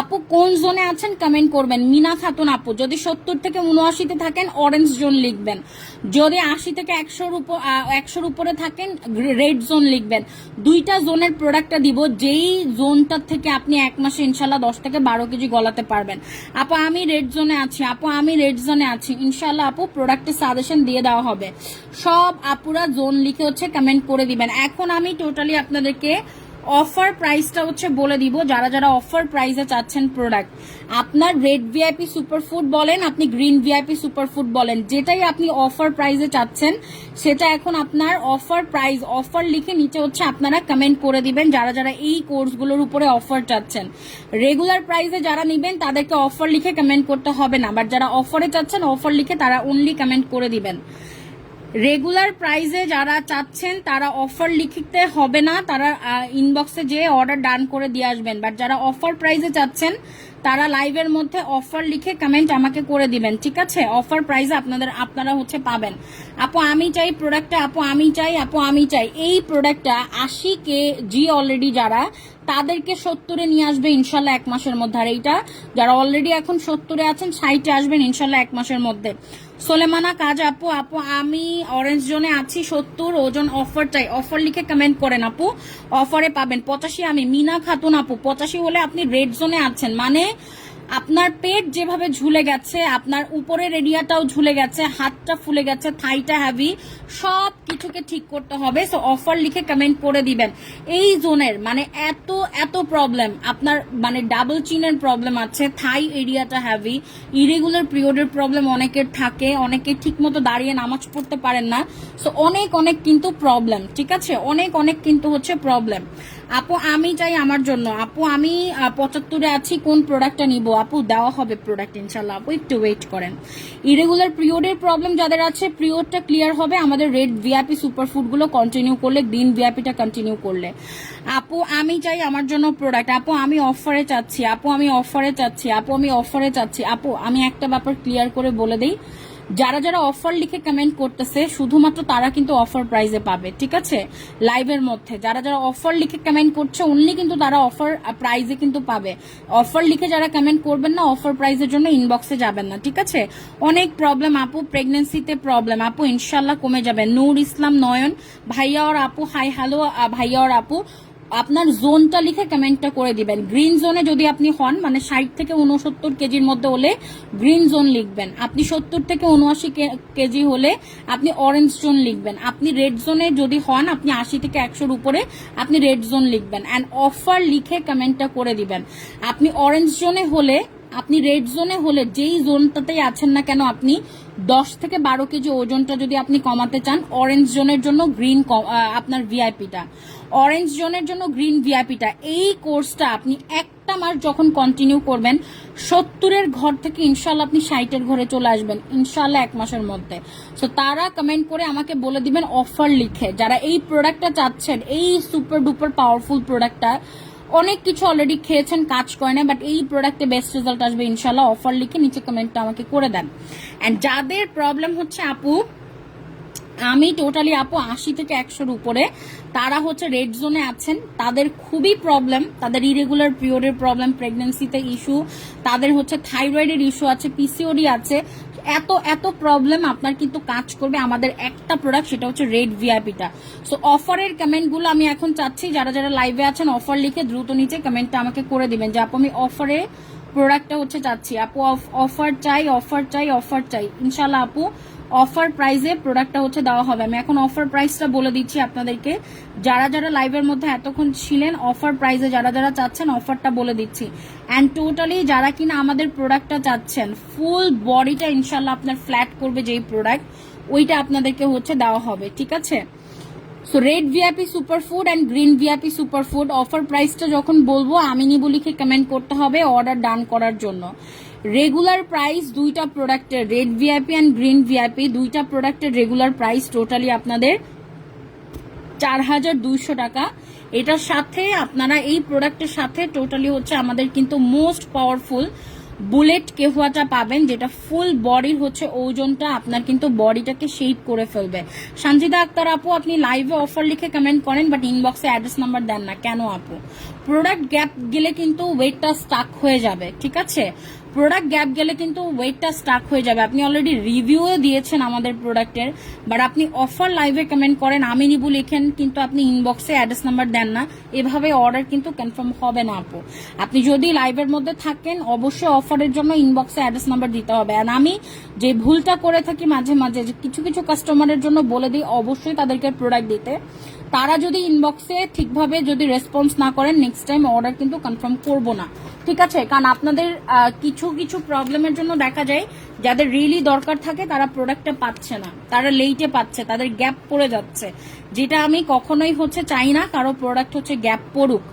আপু কোন জোনে আছেন কমেন্ট করবেন। মিনা খাতুন আপু যদি 70 থেকে 79-তে থাকেন অরেঞ্জ জোন লিখবেন, যদি 80 থেকে 100-র উপরে থাকেন রেড জোন লিখবেন। দুইটা জোনের প্রোডাক্টটা দিব, যেই জোনটার থেকে আপনি এক মাসে ইনশাল্লাহ 10 থেকে 12 কেজি গলাতে পারবেন। আপু আমি রেড জোনে আছি, আপু আমি রেড জোনে আছি, ইনশাল্লাহ আপু প্রোডাক্টের সাজেশন দিয়ে দেওয়া হবে। সব আপুরা জোন লিখে হচ্ছে কমেন্ট করে দিবেন। এখন আমি টোটালি আপনাদেরকে অফার প্রাইসটা হচ্ছে বলে দিব। যারা যারা অফার প্রাইসে চাচ্ছেন প্রোডাক্ট, আপনার রেড ভিআইপি সুপারফুড বলেন, আপনি গ্রিন ভিআইপি সুপারফুড বলেন, যেটাই আপনি অফার প্রাইসে চাচ্ছেন সেটা এখন আপনার অফার প্রাইস, অফার লিখে নিচে হচ্ছে আপনারা কমেন্ট করে দিবেন। যারা যারা এই কোর্সগুলোর উপরে অফার চাচ্ছেন, রেগুলার প্রাইসে যারা নেবেন তাদেরকে অফার লিখে কমেন্ট করতে হবে না, বাট যারা অফারে চাচ্ছেন অফার লিখে তারা অনলি কমেন্ট করে দিবেন। রেগুলার প্রাইসে যারা চাচ্ছেন তারা অফার লিখতে হবে না, তারা ইনবক্সে যেয়ে অর্ডার ডান করে দিয়ে আসবেন। বাট যারা অফার প্রাইসে চাচ্ছেন তারা লাইভের মধ্যে অফার লিখে কমেন্ট আমাকে করে দিবেন, ঠিক আছে? অফার প্রাইসে আপনারা হচ্ছে পাবেন। আপু আমি চাই প্রোডাক্টটা, আপু আমি চাই, আপু আমি চাই। এই প্রোডাক্টটা 80 কেজি অলরেডি যারা, তাদেরকে 70-এ নিয়ে আসবে ইনশাল্লাহ 1 মাসের মধ্যে। আর এইটা যারা অলরেডি এখন 70-এ আছেন 60-এ আসবেন ইনশাল্লাহ 1 মাসের মধ্যে। সোলেমানা কাজ আপু, আপু আমি অরেঞ্জ জোনে আছি, 70 ওজন, অফার চাই। অফার লিখে কমেন্ট করেন আপু, অফারে পাবেন। 85 আমি মিনা খাতুন আপু, 85 হলে আপনি রেড জোনে আছেন, মানে আপনার পেট যেভাবে ঝুলে গেছে, আপনার উপরের এরিয়াটাও ঝুলে গেছে, হাতটা ফুলে গেছে, থাইটা হ্যাভি, সব কিছুকে ঠিক করতে হবে। সো অফার লিখে কমেন্ট করে দিবেন। এই জোনের মানে এত এত প্রবলেম, আপনার মানে ডাবল চিনের প্রবলেম আছে, থাই এরিয়াটা হ্যাভি, ইরেগুলার পিরিয়ডের প্রবলেম অনেকের থাকে, অনেকে ঠিক মতো দাঁড়িয়ে নামাজ পড়তে পারেন না। সো অনেক অনেক কিন্তু প্রবলেম, ঠিক আছে, অনেক অনেক কিন্তু হচ্ছে প্রবলেম। আপু আমি চাই আমার জন্য, আপু আমি 75-এ আছি, কোন প্রোডাক্টটা নিব? আপু দেওয়া হবে প্রোডাক্ট ইনশাল্লাহ, আপু একটু ওয়েট করেন। ইরেগুলার পিরিয়ডের প্রবলেম যাদের আছে, পিরিয়ডটা ক্লিয়ার হবে আমাদের রেড ভিআইপি সুপারফুডগুলো কন্টিনিউ করলে, গ্রিন ভিআইপিটা কন্টিনিউ করলে। আপু আমি চাই আমার জন্য প্রোডাক্ট, আপু আমি অফারে চাচ্ছি, আপু আমি অফারে চাচ্ছি, আপু আমি অফারে চাচ্ছি। আপু আমি একটা ব্যাপার ক্লিয়ার করে বলে দিই, যারা যারা অফার লিখে কমেন্ট করতেছে শুধুমাত্র তারা কিন্তু অফার প্রাইসে পাবে, ঠিক আছে? লাইভের মধ্যে যারা যারা অফার লিখে কমেন্ট করছে অনলি কিন্তু তারা অফার প্রাইসে কিন্তু পাবে। অফার লিখে যারা কমেন্ট করবেন না, অফার প্রাইসের জন্য ইনবক্সে যাবেন না, ঠিক আছে? অনেক প্রবলেম আপু, প্রেগনেন্সিতে প্রবলেম আপু, ইনশাল্লাহ কমে যাবে। নূর ইসলাম নয়ন ভাইয়া আর আপু, হাই হ্যালো ভাইয়া আর আপু, আপনার জোনটা লিখে কমেন্টটা করে দিবেন। গ্রিন জোনে যদি আপনি হন, মানে 60 থেকে 69 কেজির মধ্যে হলে গ্রিন জোন লিখবেন। আপনি 70 থেকে 79 কেজি হলে আপনি অরেঞ্জ জোন লিখবেন। আপনি রেড জোনে যদি হন, আপনি 80 থেকে 100-র উপরে আপনি রেড জোন লিখবেন। অ্যান্ড অফার লিখে কমেন্টটা করে দিবেন। আপনি অরেঞ্জ জোনে হলে, আপনি রেড জোনে হলে, যেই জোনটাতেই আছেন না কেন, আপনি 10 থেকে 12 কেজি ওজনটা যদি আপনি কমাতে চান, অরেঞ্জ জোনের জন্য গ্রিন আপনার ভিআইপিটা, অরেঞ্জ জোনের জন্য গ্রিন ভিআইপিটা, এই কোর্সটা আপনি একটা মাস যখন কন্টিনিউ করবেন 70-এর ঘর থেকে ইনশাল্লাহ আপনি 60-এর ঘরে চলে আসবেন ইনশাল্লাহ 1 মাসের মধ্যে। সো তারা কমেন্ট করে আমাকে বলে দিবেন অফার লিখে, যারা এই প্রোডাক্টটা চাচ্ছেন, এই সুপার ডুপার পাওয়ারফুল প্রোডাক্টটা। অনেক কিছু অলরেডি খেয়েছেন, কাজ করে না, বাট এই প্রোডাক্টে বেস্ট রেজাল্ট আসবে ইনশাল্লাহ। অফার লিখে নিচে কমেন্টটা আমাকে করে দেন। অ্যান্ড যাদের প্রবলেম হচ্ছে আপু আমি টোটালি আপু 80 থেকে 100-র উপরে, তারা হচ্ছে রেড জোনে আছেন, তাদের খুবই প্রবলেম, তাদের ইরেগুলার পিরিয়ডের প্রবলেম, প্রেগনেন্সিতে ইস্যু, তাদের হচ্ছে থাইরয়েডের ইস্যু আছে, পিসিওডি আছে, এত এত প্রবলেম আপনার কিন্তু কাজ করবে আমাদের একটা প্রোডাক্ট, সেটা হচ্ছে রেড ভিআইপিটা। সো অফারের কমেন্টগুলো আমি এখন চাচ্ছি যারা যারা লাইভে আছেন অফার লিখে দ্রুত নিচে কমেন্টটা আমাকে করে দিবেন যে আপু আমি অফারে প্রোডাক্টটা হচ্ছে চাচ্ছি, আপু অফার চাই অফার চাই অফার চাই। ইনশাল্লাহ আপু অফার প্রাইসে প্রোডাক্টটা হচ্ছে দেওয়া হবে। আমি এখন অফার প্রাইসটা বলে দিচ্ছি আপনাদেরকে, যারা যারা লাইভের মধ্যে এতক্ষণ ছিলেন অফার প্রাইসে যারা যারা চাচ্ছেন অফারটা বলে দিচ্ছি। অ্যান্ড টোটালি যারা কিনা আমাদের প্রোডাক্টটা চাচ্ছেন ফুল বডিটা ইনশাল্লাহ আপনার ফ্ল্যাট করবে যেই প্রোডাক্ট, ওইটা আপনাদেরকে হচ্ছে দেওয়া হবে, ঠিক আছে। So red VIP superfood and green VIP superfood offer প্রাইসটা যখন বলবো আমি নিবু লিখে কমেন্ট করতে হবে অর্ডার ডান করার জন্য। রেগুলার প্রাইস দুইটা প্রোডাক্টের red VIP and green VIP দুইটা প্রোডাক্টের রেগুলার প্রাইস টোটালি আপনাদের 4200 টাকা। এটার সাথে আপনারা এই প্রোডাক্টের সাথে টোটালি হচ্ছে আমাদের কিন্তু মোস্ট পাওয়ারফুল বুলেট কেহুয়াটা পাবেন, যেটা ফুল বডির হচ্ছে ওজনটা আপনার কিন্তু বডিটাকে শেপ করে ফেলবে। সঞ্জিদা আক্তার আপু আপনি লাইভে অফার লিখে কমেন্ট করেন বাট ইনবক্সে অ্যাড্রেস নাম্বার দেন না কেন আপু? প্রোডাক্ট গ্যাপ গেলে কিন্তু ওয়েটটা স্টাক হয়ে যাবে, ঠিক আছে। প্রোডাক্ট গ্যাপ গেলে কিন্তু ওয়েটটা স্টাক হয়ে যাবে। আপনি অলরেডি রিভিউও দিয়েছেন আমাদের প্রোডাক্টের, বাট আপনি অফার লাইভে কমেন্ট করেন আমি নিবু লিখেন কিন্তু আপনি ইনবক্সে অ্যাড্রেস নাম্বার দেন না, এভাবে অর্ডার কিন্তু কনফার্ম হবে না আপু। আপনি যদি লাইভের মধ্যে থাকেন অবশ্যই অফারের জন্য ইনবক্সে অ্যাড্রেস নাম্বার দিতে হবে। আর আমি যে ভুলটা করে থাকি মাঝে মাঝে যে কিছু কিছু কাস্টমারের জন্য বলে দিই অবশ্যই তাদেরকে প্রোডাক্ট দিতে, তারা যদি ইনবক্সে ঠিকভাবে যদি রেসপন্স না করেন নেক্সট টাইম অর্ডার কিন্তু কনফার্ম করবো না, ঠিক আছে। কারণ আপনাদের কিছু কিছু প্রবলেমের জন্য দেখা যায় যাদের রিয়েলি দরকার থাকে তারা প্রোডাক্টটা পাচ্ছে না, তারা লেটে পাচ্ছে, তাদের গ্যাপ পড়ে যাচ্ছে, যেটা আমি কখনোই হচ্ছে চাই না কারো প্রোডাক্ট হচ্ছে গ্যাপ পড়ুক।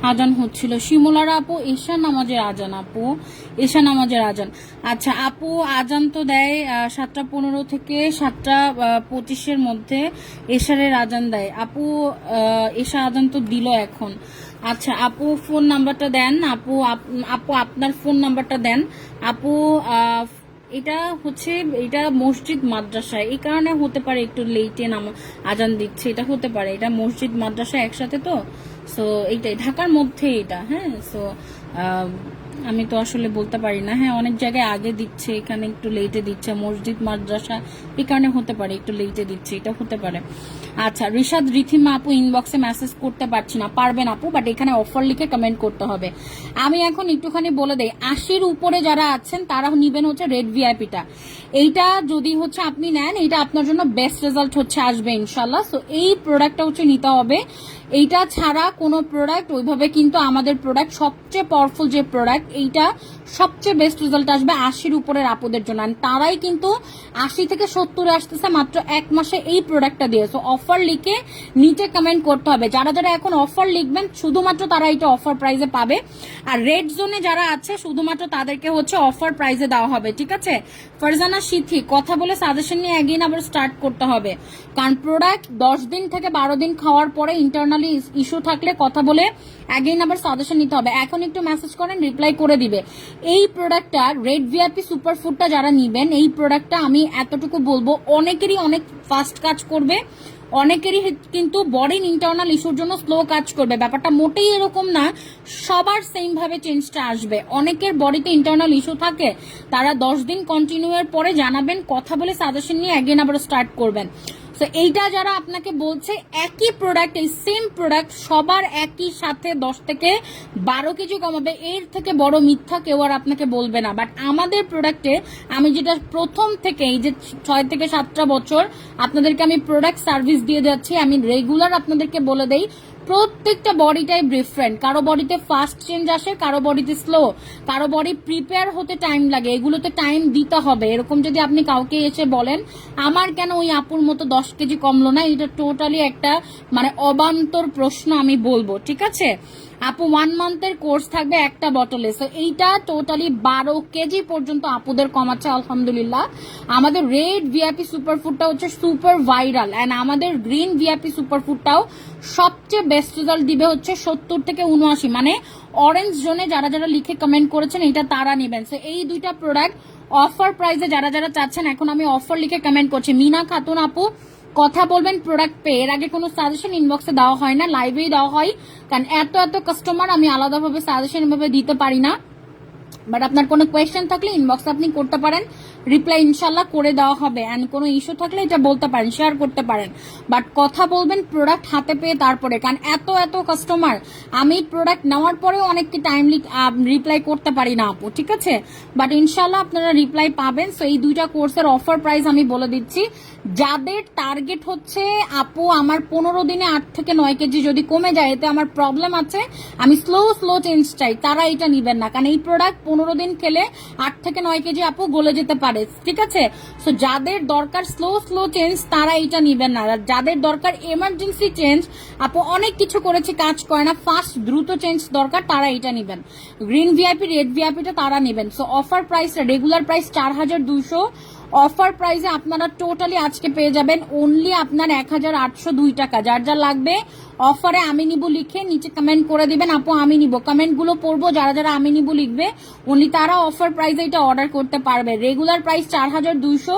আজান হচ্ছিল শিমুলার আপু, ঈশা নামাজের আজান আপু, ঈশা নামাজের আজান। আচ্ছা আপু, আজান তো দেয় 7:15 থেকে 7:25-এর মধ্যে এশারের আজান দেয় আপু। এশা আজান তো দিল এখন। আচ্ছা আপু, ফোন নাম্বারটা দেন আপু, আপু আপনার ফোন নাম্বারটা দেন আপু। এটা হচ্ছে, এটা মসজিদ মাদ্রাসা, এই কারণে হতে পারে একটু লেটে আজান দিচ্ছে, এটা হতে পারে, এটা মসজিদ মাদ্রাসা একসাথে তো। সো এইটাই ঢাকার মধ্যে এটা। হ্যাঁ, সো আমি তো আসলে বলতে পারি না। হ্যাঁ, অনেক জায়গায় আগে দিচ্ছে, এখানে একটু লেটে দিচ্ছে, মসজিদ মাদ্রাসা এই কারণে হতে পারে একটু লেটে দিচ্ছে, এটা হতে পারে। আচ্ছা রিশাদ রিথিমা আপু, ইনবক্সে মেসেজ করতে পারছি না। পারবেন আপু, বাট এখানে অফার লিখে কমেন্ট করতে হবে। আমি এখন একটুখানি বলে দেই, 80-র উপরে যারা আছেন তারা নিবেন হচ্ছে রেড ভিআইপিটা। এইটা যদি হচ্ছে আপনি নেন, এইটা আপনার জন্য বেস্ট রেজাল্ট হচ্ছে আসবে ইনশাল্লাহ। সো এই প্রোডাক্টটা হচ্ছে নিতে হবে। এইটা ছাড়া কোনো প্রোডাক্ট ওইভাবে, কিন্তু আমাদের প্রোডাক্ট সবচেয়ে পাওয়ারফুল যে প্রোডাক্ট, এইটা সবচেয়ে বেস্ট রেজাল্ট আসবে 80-র উপরের আপুদের জন্য। তারাই কিন্তু 80 থেকে 70-এ আসতেছে মাত্র এক মাসে এই প্রোডাক্টটা দিয়ে। সো অফার লিখে নিচে কমেন্ট করতে হবে। যারা যারা এখন অফার লিখবেন শুধুমাত্র তারা এটা অফার প্রাইসে পাবে। আর রেড জোনে যারা আছে শুধুমাত্র তাদেরকে হচ্ছে অফার প্রাইসে দেওয়া হবে, ঠিক আছে। ফারজানা সিথি, কথা বলে সাজেশন নিয়ে একদিন আবার স্টার্ট করতে হবে, কারণ প্রোডাক্ট 10 দিন থেকে 12 দিন খাওয়ার পরে ইন্টারনালি ইস্যু থাকলে কথা বলে অ্যাগেইন আবার সাজেশন নিতে হবে। এখন একটু মেসেজ করেন, রিপ্লাই করে দিবে। এই প্রোডাক্টটা রেড ভিআইপি সুপার ফুডটা যারা নিবেন, এই প্রোডাক্টটা আমি এতটুকু বলবো অনেকেরই অনেক ফাস্ট কাজ করবে, অনেকেরই কিন্তু বডির ইন্টারনাল ইস্যুর জন্য স্লো কাজ করবে। ব্যাপারটা মোটেই এরকম না, সবার সেম ভাবে চেঞ্জটা আসবে। অনেকের বডিতে ইন্টারনাল ইস্যু থাকে, তারা 10 দিন কন্টিনিউ এর পরে জানাবেন, কথা বলে সাজেশন নিয়ে অ্যাগেইন আবার স্টার্ট করবেন। সো এইটা যারা আপনাকে বলছে একই প্রোডাক্ট, এই সেম প্রোডাক্ট সবার একই সাথে 10 থেকে 12 কেজি কমাবে, এর থেকে বড় মিথ্যা কেউ আর আপনাকে বলবে না। বাট আমাদের প্রোডাক্টে আমি যেটা প্রথম থেকে এই যে 6 থেকে 7টা বছর আপনাদেরকে আমি প্রোডাক্ট সার্ভিস দিয়ে যাচ্ছি, আমি রেগুলার আপনাদেরকে বলে দেই প্রত্যেকটা বডি টাইপ ডিফারেন্ট। কারো বডিতে ফাস্ট চেঞ্জ আসে, কারো বডিতে স্লো, কারো বডি প্রিপেয়ার হতে টাইম লাগে, এগুলোতে টাইম দিতে হবে। এরকম যদি আপনি কাউকে এসে বলেন আমার কেন ওই আপুর মতো 10 কেজি কমলো না, এটা টোটালি একটা মানে অবান্তর প্রশ্ন আমি বলবো, ঠিক আছে। আপু 1 মান্থের কোর্স থাকবে একটা বটলে। সো এইটা টোটালি 12 কেজি পর্যন্ত আপুদের কমাচ্ছে আলহামদুলিল্লাহ। আমাদের রেড ভিআইপি সুপার ফুডটা হচ্ছে সুপার ভাইরাল, অ্যান্ড আমাদের গ্রিন ভিআইপি সুপার ফুডটাও সবচেয়ে বেস্ট রেজাল্ট দিবে হচ্ছে 70 থেকে 79, মানে অরেঞ্জ জোনে যারা যারা লিখে কমেন্ট করেছেন এটা তারা নেবেন। সো এই দুইটা প্রোডাক্ট অফার প্রাইসে যারা যারা চাচ্ছেন, এখন আমি অফার লিখে কমেন্ট করছি। মিনা খাতুন আপু, কথা বলবেন প্রোডাক্ট পেয়ে। এর আগে কোনো সাজেশন ইনবক্সে দেওয়া হয় না, লাইভেই দেওয়া হয়, কারণ এত এত কাস্টমার আমি আলাদাভাবে সাজেশন এভাবে দিতে পারি না। বাট আপনার কোনো কোয়েশ্চেন থাকলে ইনবক্সে আপনি করতে পারেন, রিপ্লাই ইনশাল্লাহ করে দেওয়া হবে। অ্যান্ড কোনো ইস্যু থাকলে এটা বলতে পারেন, শেয়ার করতে পারেন, বাট কথা বলবেন প্রোডাক্ট হাতে পেয়ে তারপরে, কারণ এত এত কাস্টমার আমি প্রোডাক্ট নেওয়ার পরেও অনেককে টাইমলি রিপ্লাই করতে পারি না আপু, ঠিক আছে। বাট ইনশাল্লাহ আপনারা রিপ্লাই পাবেন। সো এই দুইটা কোর্সের অফার প্রাইস আমি বলে দিচ্ছি। যাদের টার্গেট হচ্ছে আপু আমার 15 দিনে 8 থেকে 9 কেজি যদি কমে যায়, এতে আমার প্রবলেম আছে, আমি স্লো চেঞ্জ চাই, তারা এটা নিবেন না, কারণ এই প্রোডাক্ট 15 দিন খেলে 8 থেকে 9 কেজি আপু গলে যেতে পারে, ঠিক আছে। সো যাদের দরকার স্লো চেঞ্জ তারা এটা নিবেন না। যাদের দরকার এমার্জেন্সি চেঞ্জ, আপু অনেক কিছু করেছে কাজ করে না, ফাস্ট দ্রুত চেঞ্জ দরকার, তারা এটা নিবেন। গ্রিন ভিআইপি রেড ভিআইপিটা তারা নিবেন। So offer price, regular price 4200, offer প্রাইসে আপনারা টোটালি আজকে পেয়ে যাবেন অনলি আপনার 1802 টাকা। যার যা লাগবে অফারে আমি নিব লিখে নিচে কমেন্ট করে দিবেন, আপু আমি নিব, কমেন্টগুলো পড়বো, যারা যারা আমি নিব লিখবে অনলি তারা অফার প্রাইসে এটা অর্ডার করতে পারবে। রেগুলার প্রাইস 4200,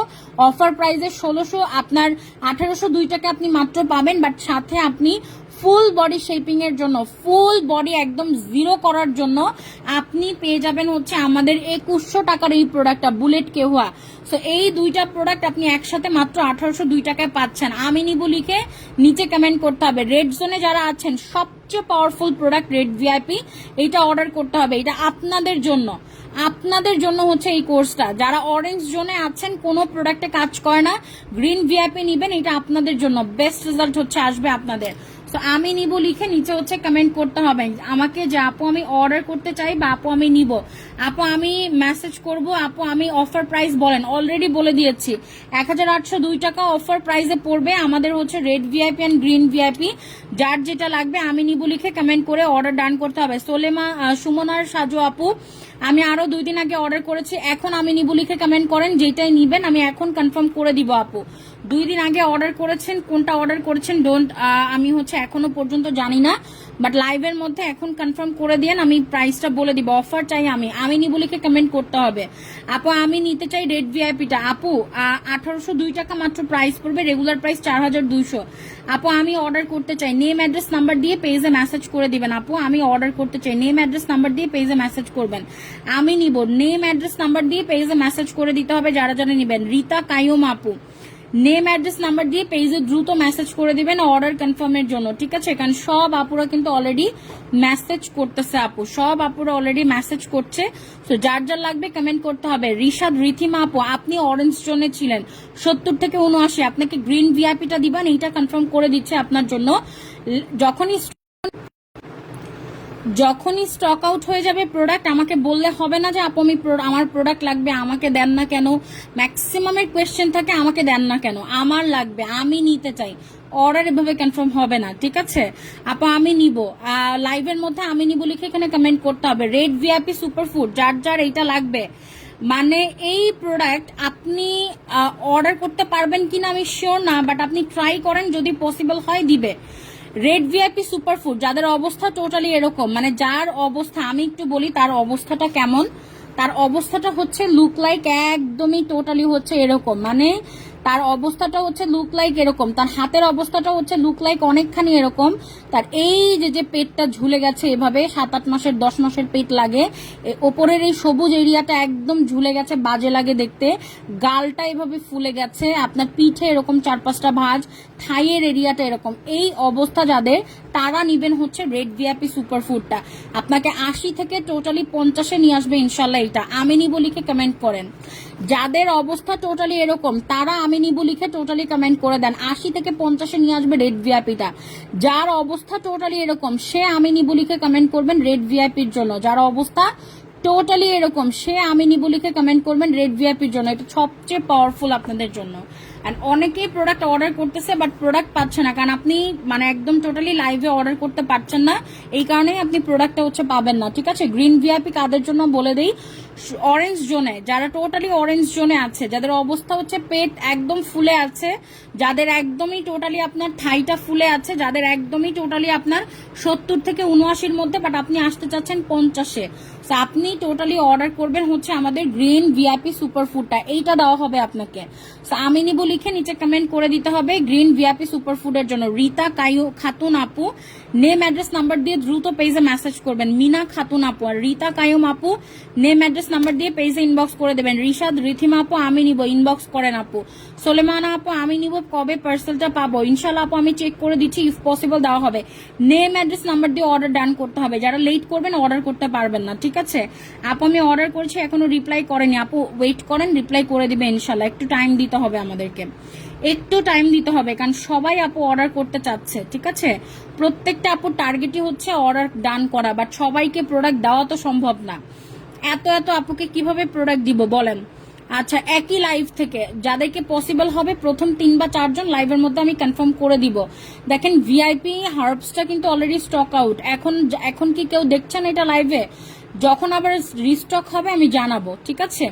অফার প্রাইসে 1600, আপনার 1802 টাকা আপনি মাত্র পাবেন। বাট সাথে আপনি ফুল বডি শেপিং এর জন্য, ফুল বডি একদম জিরো করার জন্য আপনি পেয়ে যাবেন হচ্ছে আমাদের 2100 টাকার এই প্রোডাক্টটা, বুলেট কেহুয়া। সো এই দুইটা প্রোডাক্ট আপনি একসাথে মাত্র 1802 টাকায় পাচ্ছেন। আমি নিব লিখে নিচে কমেন্ট করতে হবে। রেড জোনে যারা আছেন সবচেয়ে পাওয়ারফুল প্রোডাক্ট রেড ভিআইপি, এইটা অর্ডার করতে হবে, এটা আপনাদের জন্য, আপনাদের জন্য হচ্ছে এই কোর্সটা। যারা অরেঞ্জ জোনে আছেন কোনো প্রোডাক্টে কাজ করে না, গ্রিন ভিআইপি নিবেন, এটা আপনাদের জন্য বেস্ট রেজাল্ট হচ্ছে আসবে আপনাদের। সো আমি নিব লিখে নিচে হচ্ছে কমেন্ট করতে হবে আমাকে যে আপু আমি অর্ডার করতে চাই বা আপু আমি নিব, আপু আমি মেসেজ করব, আপু আমি অফার প্রাইস বলেন। অলরেডি বলে দিয়েছি 1802 টাকা অফার প্রাইসে পড়বে আমাদের হচ্ছে red VIP and green VIP. যার যেটা লাগবে আমি নিব লিখে কমেন্ট করে অর্ডার ডান করতে হবে। সুমনার সাজু আপু আমি আরো 2 দিন আগে অর্ডার করেছি, এখন আমি নিব লিখে কমেন্ট করেন যেটাই নিবেন আমি এখন কনফার্ম করে দিব। আপু 2 দিন আগে অর্ডার করেছেন, কোনটা অর্ডার করেছেন আমি হচ্ছে এখনো পর্যন্ত জানি না, বাট লাইভের মধ্যে এখন কনফার্ম করে দিয়েন, আমি প্রাইসটা বলে দিব। অফার চাই আমি নিব লিখে কমেন্ট করতে হবে। আপু আমি নিতে চাই রেড ভিআইপিটা। আপু 1802 টাকা মাত্র প্রাইস পড়বে, রেগুলার প্রাইস 4200। আপু আমি অর্ডার করতে চাই, নেম অ্যাড্রেস নাম্বার দিয়ে পেজে মেসেজ করে দিবেন। আপু আমি অর্ডার করতে চাই, নেম অ্যাড্রেস নাম্বার দিয়ে পেজে মেসেজ করবেন। আমি নিব, নেম অ্যাড্রেস নাম্বার দিয়ে পেজে মেসেজ করে দিতে হবে যারা যারা নিবেন। রীতা কায়ুম আপু নেম অ্যাড্রেস নাম্বার দিয়ে পেজে দ্রুত মেসেজ করে দিবেন অর্ডার কনফার্মের জন্য, ঠিক আছে? কারণ সব আপুরা কিন্তু অলরেডি মেসেজ করতেছে, আপু সব আপুরা অলরেডি মেসেজ করছে। তো যার যার লাগবে কমেন্ট করতে হবে। রিশাদ রিথিমা আপু আপনি অরেঞ্জ জোনে ছিলেন 70 থেকে 79, আপনাকে গ্রিন ভিআইপিটা দিবেন, এইটা কনফার্ম করে দিচ্ছে আপনার জন্য। যখনই স্টক আউট হয়ে যাবে প্রোডাক্ট আমাকে বললে হবে না যে আপু আমার প্রোডাক্ট লাগবে আমাকে দেন না কেন। ম্যাক্সিমামের কোয়েশ্চেন থাকে আমাকে দেন না কেন, আমার লাগবে আমি নিতে চাই, অর্ডার এভাবে কনফার্ম হবে না, ঠিক আছে? আপু আমি নিব, লাইভের মধ্যে আমি নিব লিখে এখানে কমেন্ট করতে হবে। রেড ভিআইপি সুপারফুড যার যার এইটা লাগবে, মানে এই প্রোডাক্ট আপনি অর্ডার করতে পারবেন কিনা আমি শিওর না, বাট আপনি ট্রাই করেন, যদি পসিবল হয় দিবে। রেড ভিআইপি সুপারফুড যাদের অবস্থা টোটালি এরকম, মানে যার অবস্থা আমি একটু বলি তার অবস্থাটা কেমন, তার অবস্থাটা হচ্ছে লুক লাইক একদমই টোটালি হচ্ছে এরকম, মানে তার অবস্থাটা হচ্ছে লুক লাইক এরকম, তার হাতের অবস্থাটা হচ্ছে লুক লাইক অনেকখানি এরকম। তার এই যে পেটটা ঝুলে গেছে এভাবে, 7-8 মাসের 10 মাসের পেট লাগে, ওপরের এই সবুজ এরিয়াটা একদম ঝুলে গেছে, বাজে লাগে দেখতে। গালটা এভাবে ফুলে গেছে, আপনার পিঠে এরকম 4-5টা ভাঁজ, থাইয়ের এরিয়াটা এরকম। এই অবস্থা যাদের, তারা নিবেন হচ্ছে রেড ভিআইপি সুপারফুডটা। আপনাকে 80 থেকে টোটালি 50-এ নিয়ে আসবে ইনশাল্লাহ। এটা আমি নিব লিখে কমেন্ট করেন। যাদের অবস্থা টোটালি এরকম তারা আমি নিব লিখে টোটালি কমেন্ট করে দেন, 80 থেকে 50-এ নিয়ে আসবে রেড ভিআইপিটা। যার অবস্থা টোটালি এরকম সে আমি নিব লিখে কমেন্ট করবেন রেড ভিআইপির জন্য। যার অবস্থা টোটালি এরকম সে আমি নিব লিখে কমেন্ট করবেন রেড ভিআইপির জন্য। এটা সবচেয়ে পাওয়ারফুল আপনাদের জন্য। অ্যান্ড অনেকেই প্রোডাক্ট অর্ডার করতেছে বাট প্রোডাক্ট পাচ্ছে না, কারণ আপনি মানে একদম টোটালি লাইভে অর্ডার করতে পারছেন না, এই কারণেই আপনি প্রোডাক্টটা হচ্ছে পাবেন না, ঠিক আছে? গ্রিন ভিআইপি কাদের জন্য বলে দেই, অরেঞ্জ জোনে যারা টোটালি অরেঞ্জ জোনে আছে, যাদের অবস্থা হচ্ছে পেট একদম ফুলে আছে, যাদের একদমই টোটালি আপনার থাইটা ফুলে আছে, যাদের একদমই টোটালি আপনার 70 থেকে 79-র মধ্যে, বাট আপনি আসতে চাচ্ছেন 50-এ, তো আপনি টোটালি অর্ডার করবেন হচ্ছে আমাদের গ্রিন ভিআইপি সুপারফুডটা, এইটা দেওয়া হবে আপনাকে। তো আমি নিব লিখে নিচে কমেন্ট করে দিতে হবে গ্রিন ভিআইপি সুপারফুডের জন্য। রীতা খাতুন আপু নেম অ্যাড্রেস নাম্বার দিয়ে দ্রুত পেজে মেসেজ করবেন। মিনা খাতুন আপু আর রীতা কায়ুম আপু নেম অ্যাড্রেস নাম্বার দিয়ে পেজে ইনবক্স করে দেবেন। রিশাদ রিথিমা আপু আমি নিব, ইনবক্স করেন আপু। সোলেমানা আপু আমি নিব, কবে পার্সেলটা পাবো? ইনশাল্লাহ আপু আমি চেক করে দিচ্ছি, ইফ পসিবল দেওয়া হবে। নেম অ্যাড্রেস নাম্বার দিয়ে অর্ডার ডান করতে হবে, যারা লেট করবেন অর্ডার করতে পারবেন না, ঠিক আছে? আপু আমি অর্ডার করছি, এখনো রিপ্লাই করেনি, আপু ওয়েট করেন, রিপ্লাই করে দিবে ইনশাল্লাহ। একটু টাইম দিতে হবে আমাদেরকে, একটু টাইম দিতে হবে, কারণ সবাই আপু অর্ডার করতে চাচ্ছে, ঠিক আছে? প্রত্যেকটা আপুর টার্গেটই হচ্ছে অর্ডার ডান করা, বাট সবাইকে প্রোডাক্ট দেওয়া তো সম্ভব না। এত আপুকে কিভাবে প্রোডাক্ট দিব বলেন? আচ্ছা একই লাইভ থেকে যাদেরকে পসিবল হবে প্রথম 3 বা 4 জন লাইভের মধ্যে আমি কনফার্ম করে দিব। দেখেন ভিআইপি হার্বসটা কিন্তু অলরেডি স্টক আউট, এখন কি কেউ দেখছেন এটা লাইভে? যখন আবার রিস্টক হবে আমি জানাবো, ঠিক আছে?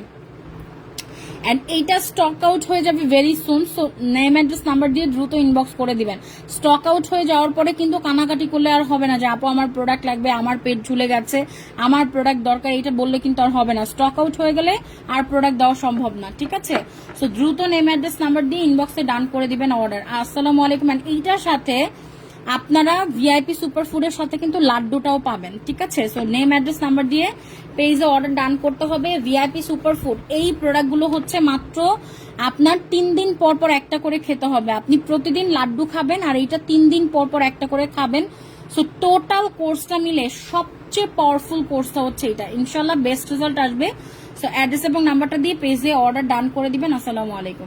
এন্ড এইটা স্টক আউট হয়ে যাবে very soon, so name address number দিয়ে দ্রুত ইনবক্স করে দিবেন। স্টক আউট হয়ে যাওয়ার পরে কিন্তু কানাকাটি করলে আর হবে না যে আপু আমার প্রোডাক্ট লাগবে, আমার পেট ঝুলে গেছে, আমার প্রোডাক্ট দরকার, এটা বললে কিন্তু আর হবে না। স্টক আউট হয়ে গেলে আর প্রোডাক্ট দেওয়া সম্ভব না, ঠিক আছে? সো দ্রুত নেম অ্যাড্রেস নাম্বার দিয়ে ইনবক্সে ডান করে দিবেন অর্ডার। আসসালামু আলাইকুম। এন্ড এইটার সাথে আপনারা ভিআইপি সুপারফুডের সাথে কিন্তু লাড্ডুটাও পাবেন, ঠিক আছে? সো নেম অ্যাড্রেস নাম্বার দিয়ে পেজে অর্ডার ডান করতে হবে। ভিআইপি সুপারফুড এই প্রোডাক্টগুলো হচ্ছে মাত্র আপনার 3 দিন পর পর একটা করে খেতে হবে। আপনি প্রতিদিন লাড্ডু খাবেন আর এইটা 3 দিন পর পর একটা করে খাবেন। সো টোটাল কোর্সটা মিলে সবচেয়ে পাওয়ারফুল কোর্সটা হচ্ছে এটা, ইনশাল্লাহ বেস্ট রেজাল্ট আসবে। সো অ্যাড্রেস এবং নাম্বারটা দিয়ে পেজে অর্ডার ডান করে দিবেন। আসসালামু আলাইকুম।